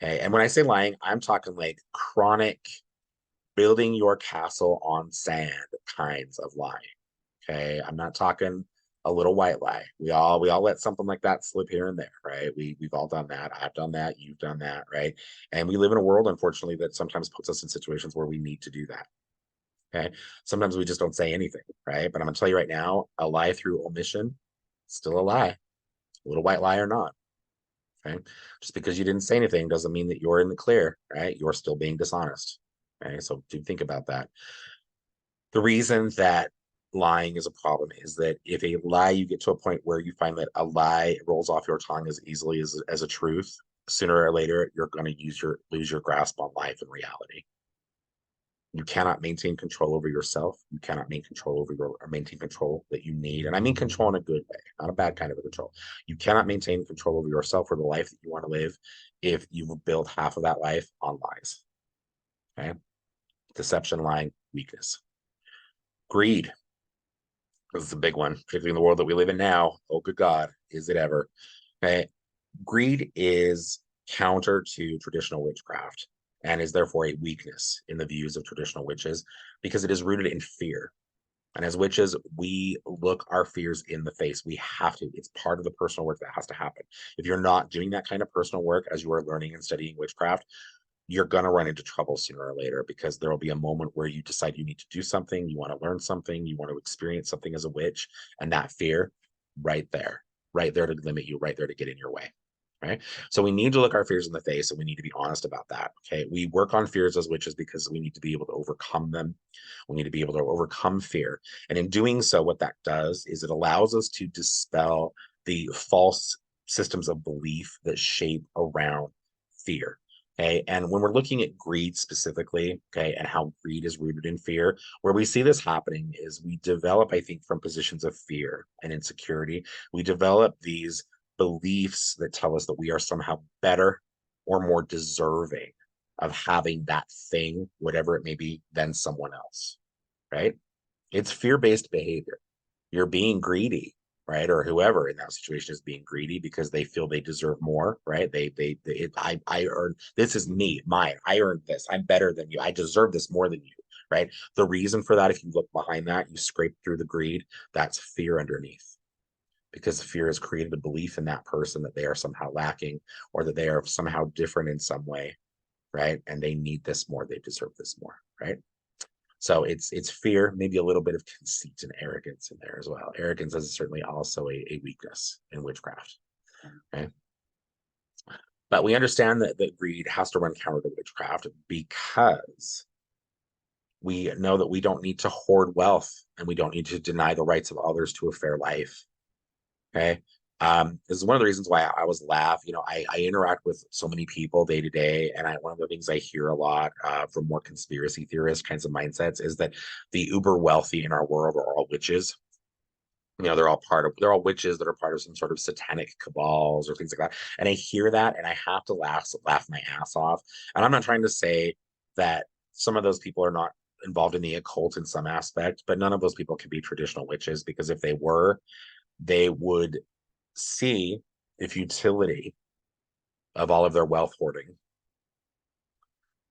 S1: Okay. And when I say lying, I'm talking like chronic building your castle on sand kinds of lying. Okay. I'm not talking a little white lie. We all let something like that slip here and there, right? We've all done that. I've done that. You've done that, right? And we live in a world, unfortunately, that sometimes puts us in situations where we need to do that. Okay. Sometimes we just don't say anything, right? But I'm gonna tell you right now, a lie through omission, still a lie, a little white lie or not. Okay. Just because you didn't say anything doesn't mean that you're in the clear, right? You're still being dishonest. Okay. So do think about that. The reason that lying is a problem is that if a lie, you get to a point where you find that a lie rolls off your tongue as easily as a truth, sooner or later, you're going to lose your grasp on life and reality. You cannot maintain control over yourself. You cannot maintain control that you need. And I mean control in a good way, not a bad kind of a control. You cannot maintain control over yourself or the life that you want to live if you've built half of that life on lies. Okay. Deception, lying, weakness. Greed. This is a big one, particularly in the world that we live in now. Oh, good God, is it ever? Okay. Greed is counter to traditional witchcraft and is therefore a weakness in the views of traditional witches because it is rooted in fear. And as witches, we look our fears in the face. We have to. It's part of the personal work that has to happen. If you're not doing that kind of personal work as you are learning and studying witchcraft, you're going to run into trouble sooner or later because there will be a moment where you decide you need to do something, you want to learn something, you want to experience something as a witch, and that fear right there right there to limit you, right there to get in your way. Right. So we need to look our fears in the face and we need to be honest about that. Okay. We work on fears as witches because we need to be able to overcome them. We need to be able to overcome fear. And in doing so, what that does is it allows us to dispel the false systems of belief that shape around fear. Okay. And when we're looking at greed specifically, okay, and how greed is rooted in fear, where we see this happening is we develop, I think, from positions of fear and insecurity, we develop these beliefs that tell us that we are somehow better or more deserving of having that thing, whatever it may be, than someone else, right? It's fear-based behavior. You're being greedy, right? Or whoever in that situation is being greedy because they feel they deserve more, right? I earned, this is me, mine. I earned this. I'm better than you. I deserve this more than you, right? The reason for that, if you look behind that, you scrape through the greed, that's fear underneath, because fear has created a belief in that person that they are somehow lacking or that they are somehow different in some way, right? And they need this more, they deserve this more, right? So it's fear, maybe a little bit of conceit and arrogance in there as well. Arrogance is certainly also a weakness in witchcraft. Okay. But we understand that greed has to run counter to witchcraft because we know that we don't need to hoard wealth and we don't need to deny the rights of others to a fair life. Okay. This is one of the reasons why I always laugh. You know, I interact with so many people day to day, and one of the things I hear a lot from more conspiracy theorist kinds of mindsets is that the uber wealthy in our world are all witches. You know, they're all witches that are part of some sort of satanic cabals or things like that. And I hear that, and I have to laugh my ass off. And I'm not trying to say that some of those people are not involved in the occult in some aspect, but none of those people can be traditional witches, because if they were, they would see the futility of all of their wealth hoarding,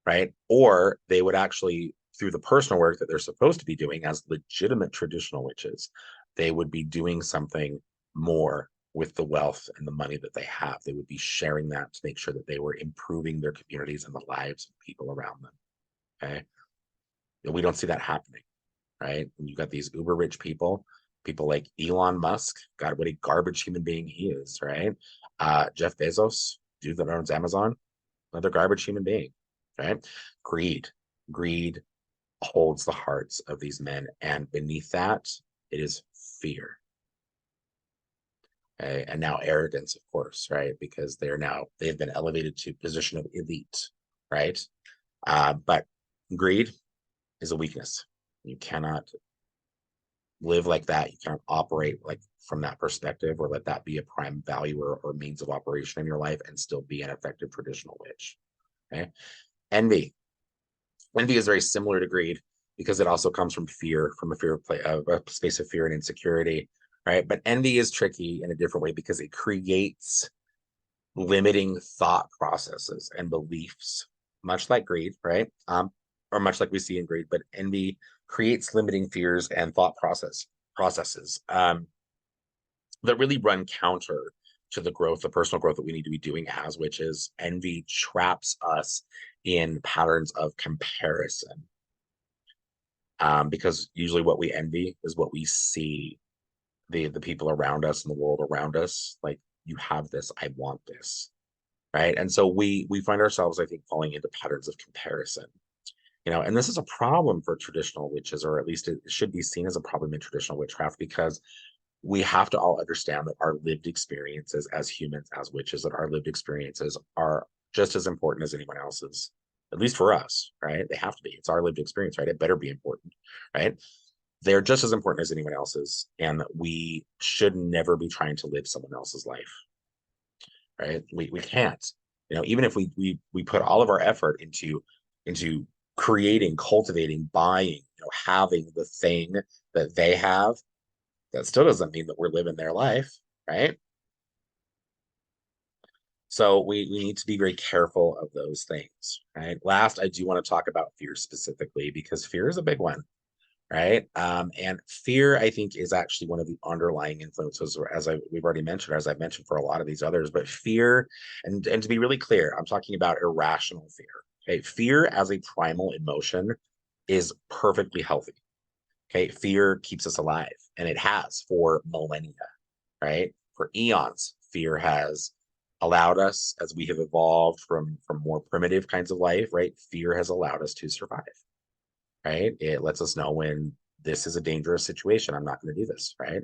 S1: right? Or they would actually, through the personal work that they're supposed to be doing as legitimate traditional witches, they would be doing something more with the wealth and the money that they have. They would be sharing that to make sure that they were improving their communities and the lives of people around them. Okay. And we don't see that happening, right? And you got these uber rich people like Elon Musk, God, what a garbage human being he is, right? Jeff Bezos, dude that owns Amazon, another garbage human being, right? Greed holds the hearts of these men, and beneath that, it is fear. Okay? And now arrogance, of course, right? Because they've been elevated to position of elite, right? But greed is a weakness. You cannot live like that. You can't operate like from that perspective, or let that be a prime value or means of operation in your life and still be an effective traditional witch. Okay. Envy. Envy is very similar to greed because it also comes from fear, from a space of fear and insecurity, right? But envy is tricky in a different way because it creates limiting thought processes and beliefs, much like greed, right? Or much like we see in greed, but envy creates limiting fears and thought processes that really run counter to the growth, the personal growth that we need to be doing as witches. Envy traps us in patterns of comparison, because usually what we envy is what we see the people around us and the world around us like. You have this, I want this, right? And so we find ourselves, I think, falling into patterns of comparison. You know, and this is a problem for traditional witches, or at least it should be seen as a problem in traditional witchcraft, because we have to all understand that our lived experiences as humans, as witches, that our lived experiences are just as important as anyone else's, at least for us, right? They have to be. It's our lived experience, right? It better be important, right? They're just as important as anyone else's, and we should never be trying to live someone else's life, right? We can't. You know, even if we put all of our effort into creating, cultivating, buying, you know, having the thing that they have, that still doesn't mean that we're living their life, right? So we need to be very careful of those things, right? Last, I do want to talk about fear specifically, because fear is a big one, right? And fear, I think, is actually one of the underlying influences, or we've already mentioned, or as I've mentioned for a lot of these others. But fear, and to be really clear, I'm talking about irrational fear. Okay, fear as a primal emotion is perfectly healthy. Okay, fear keeps us alive, and it has for millennia, right? For eons, fear has allowed us, as we have evolved from more primitive kinds of life, right? Fear has allowed us to survive, right? It lets us know when this is a dangerous situation. I'm not going to do this, right?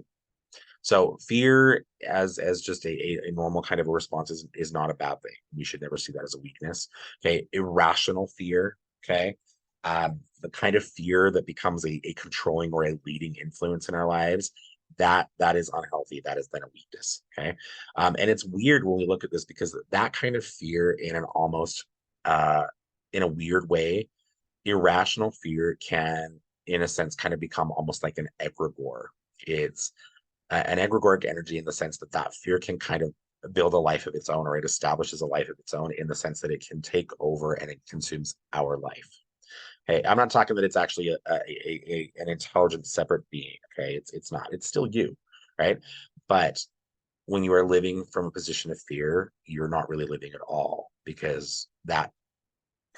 S1: So fear as just a normal kind of a response is not a bad thing. We should never see that as a weakness. Okay. Irrational fear. Okay. The kind of fear that becomes a controlling or a leading influence in our lives, that is unhealthy. That is then a weakness. Okay. And it's weird when we look at this because that kind of fear in an almost in a weird way, irrational fear can, in a sense, kind of become almost like an egregore. It's an egregoric energy in the sense that that fear can kind of build a life of its own, or it establishes a life of its own in the sense that it can take over and it consumes our life. Hey, I'm not talking that it's actually an intelligent separate being. Okay, it's not. It's still you, right? But when you are living from a position of fear, you're not really living at all, because that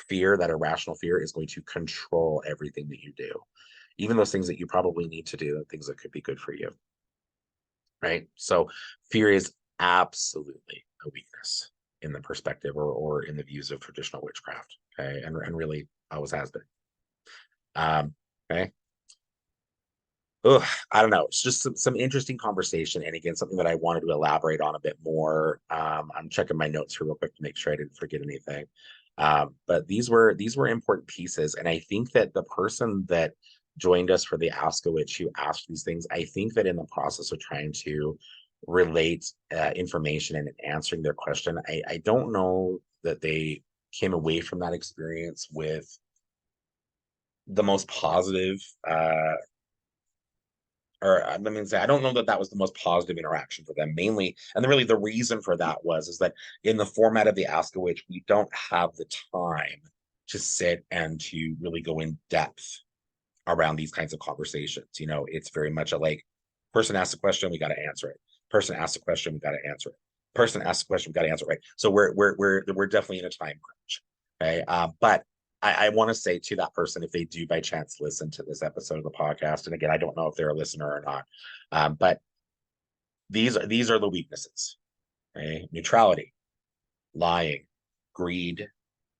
S1: fear, that irrational fear, is going to control everything that you do, even those things that you probably need to do and things that could be good for you, right? So fear is absolutely a weakness in the perspective or in the views of traditional witchcraft. Okay. And really always has been. Okay. Ugh, I don't know. It's just some interesting conversation. And again, something that I wanted to elaborate on a bit more. I'm checking my notes here real quick to make sure I didn't forget anything. But these were important pieces. And I think that the person that joined us for the Ask a Witch who asked these things, I think that in the process of trying to relate information and answering their question, I don't know that they came away from that experience with the most positive or I mean, say, I don't know that that was the most positive interaction for them, mainly. And really, the reason for that is that in the format of the Ask a Witch, we don't have the time to sit and to really go in depth around these kinds of conversations. You know, it's very much a like, person asks a question, we got to answer it. Person asks a question, we got to answer it. Person asks a question, we got to answer it. Right. So we're definitely in a time crunch. Okay. But I want to say to that person, if they do by chance listen to this episode of the podcast, and again, I don't know if they're a listener or not, but these are the weaknesses. Okay? Neutrality, lying, greed,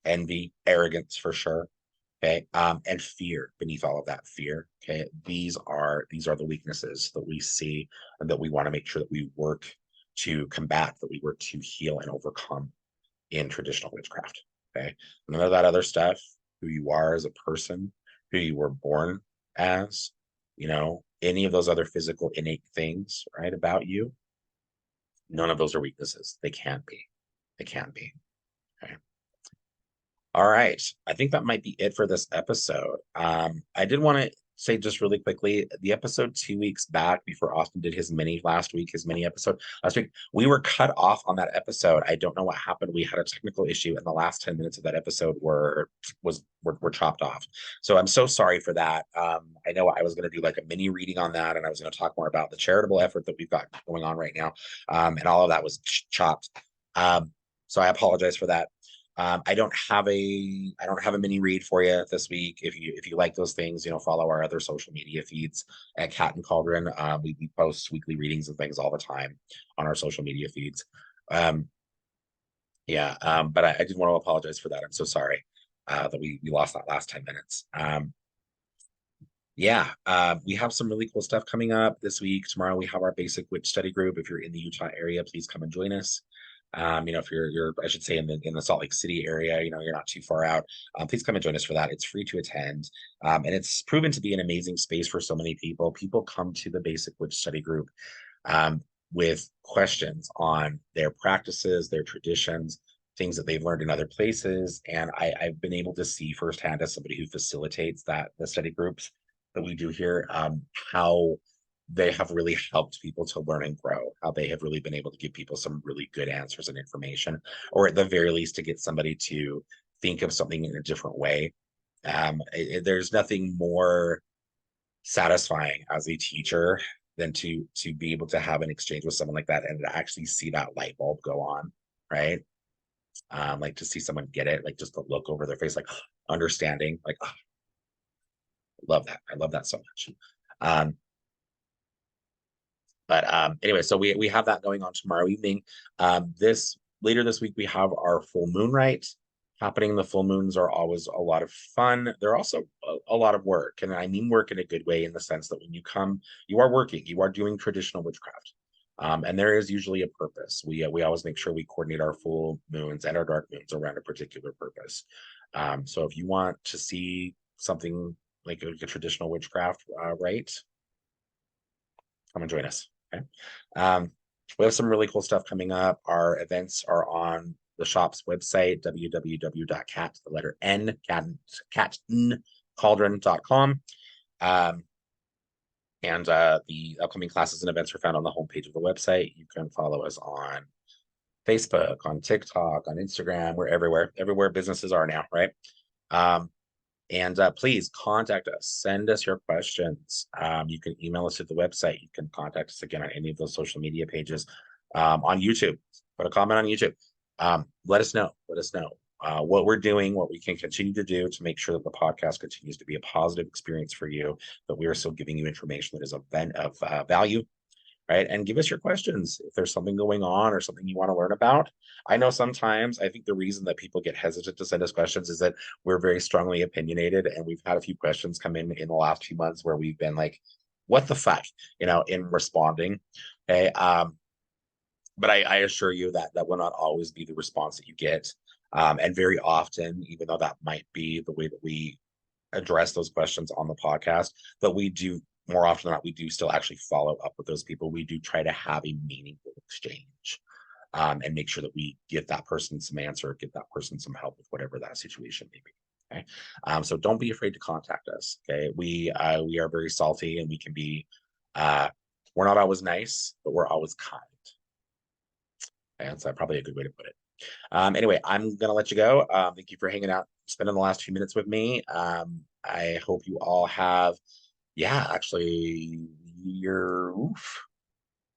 S1: envy, arrogance for sure. Okay. And fear beneath all of that fear. Okay. These are the weaknesses that we see and that we want to make sure that we work to combat, that we work to heal and overcome in traditional witchcraft. Okay. None of that other stuff, who you are as a person, who you were born as, any of those other physical innate things, right, about you, none of those are weaknesses. They can't be. They can't be. Okay. All right. I think that might be it for this episode. I did want to say just really quickly, the episode 2 weeks back before Austin did his mini episode last week, we were cut off on that episode. I don't know what happened. We had a technical issue and the last 10 minutes of that episode were chopped off. So I'm so sorry for that. I know I was going to do like a mini reading on that, and I was going to talk more about the charitable effort that we've got going on right now. And all of that was chopped. So I apologize for that. I don't have a mini read for you this week. If you like those things, follow our other social media feeds at Cat and Cauldron. We post weekly readings and things all the time on our social media feeds. Yeah, but I did want to apologize for that. I'm so sorry that we lost that last 10 minutes. Yeah, we have some really cool stuff coming up this week. Tomorrow we have our basic witch study group. If you're in the Utah area, please come and join us. If you're I should say in the Salt Lake City area, you're not too far out. Please come and join us for that. It's free to attend. And it's proven to be an amazing space for so many people. People come to the basic witch study group with questions on their practices, their traditions, things that they've learned in other places. And I've been able to see firsthand, as somebody who facilitates the study groups that we do here, how they have really helped people to learn and grow, how they have really been able to give people some really good answers and information, or at the very least to get somebody to think of something in a different way. There's nothing more satisfying as a teacher than to be able to have an exchange with someone like that and to actually see that light bulb go on, right? Like to see someone get it, like just the look over their face, like understanding, like, oh, love that. I love that so much. But anyway, so we have that going on tomorrow evening. This later this week we have our full moon rite happening. The full moons are always a lot of fun. They're also a lot of work, and I mean work in a good way in the sense that when you come, you are working, you are doing traditional witchcraft. And there is usually a purpose. We always make sure we coordinate our full moons and our dark moons around a particular purpose. So if you want to see something like a traditional witchcraft rite, come and join us. Okay. We have some really cool stuff coming up. Our events are on the shop's website, www.cat, the letter N, cauldron.com. And the upcoming classes and events are found on the homepage of the website. You can follow us on Facebook, on TikTok, on Instagram. We're everywhere businesses are now, right? And please contact us, send us your questions. You can email us at the website. You can contact us again on any of those social media pages, on YouTube. Put a comment on YouTube. Let us know what we're doing, what we can continue to do to make sure that the podcast continues to be a positive experience for you, that we are still giving you information that is of value, right? And give us your questions if there's something going on or something you want to learn about. I know sometimes I think the reason that people get hesitant to send us questions is that we're very strongly opinionated, and we've had a few questions come in the last few months where we've been like, what the fuck, in responding. Okay. But I assure you that that will not always be the response that you get. And very often, even though that might be the way that we address those questions on the podcast, that we do more often than not, we do still actually follow up with those people. We do try to have a meaningful exchange, and make sure that we give that person some answer, give that person some help with whatever that situation may be. Okay. So don't be afraid to contact us. Okay. We are very salty, and we can be, we're not always nice, but we're always kind. And that's probably a good way to put it. Anyway, I'm gonna let you go. Thank you for hanging out, spending the last few minutes with me. I hope you all have, yeah, actually,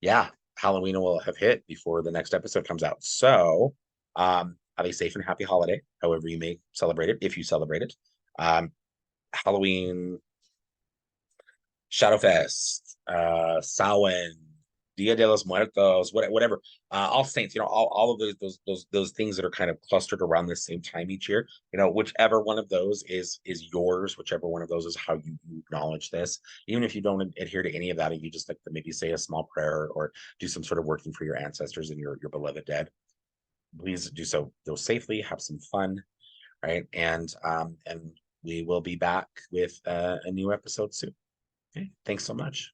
S1: yeah, Halloween will have hit before the next episode comes out. So, have a safe and happy holiday, however you may celebrate it, if you celebrate it. Halloween, Shadowfest, Samhain, Dia de los Muertos, whatever, All Saints, all of those things that are kind of clustered around the same time each year. Whichever one of those is yours, whichever one of those is how you acknowledge this. Even if you don't adhere to any of that, and you just like to maybe say a small prayer or do some sort of working for your ancestors and your beloved dead, please do so. Go safely, have some fun, right? And we will be back with a new episode soon. Okay, thanks so much.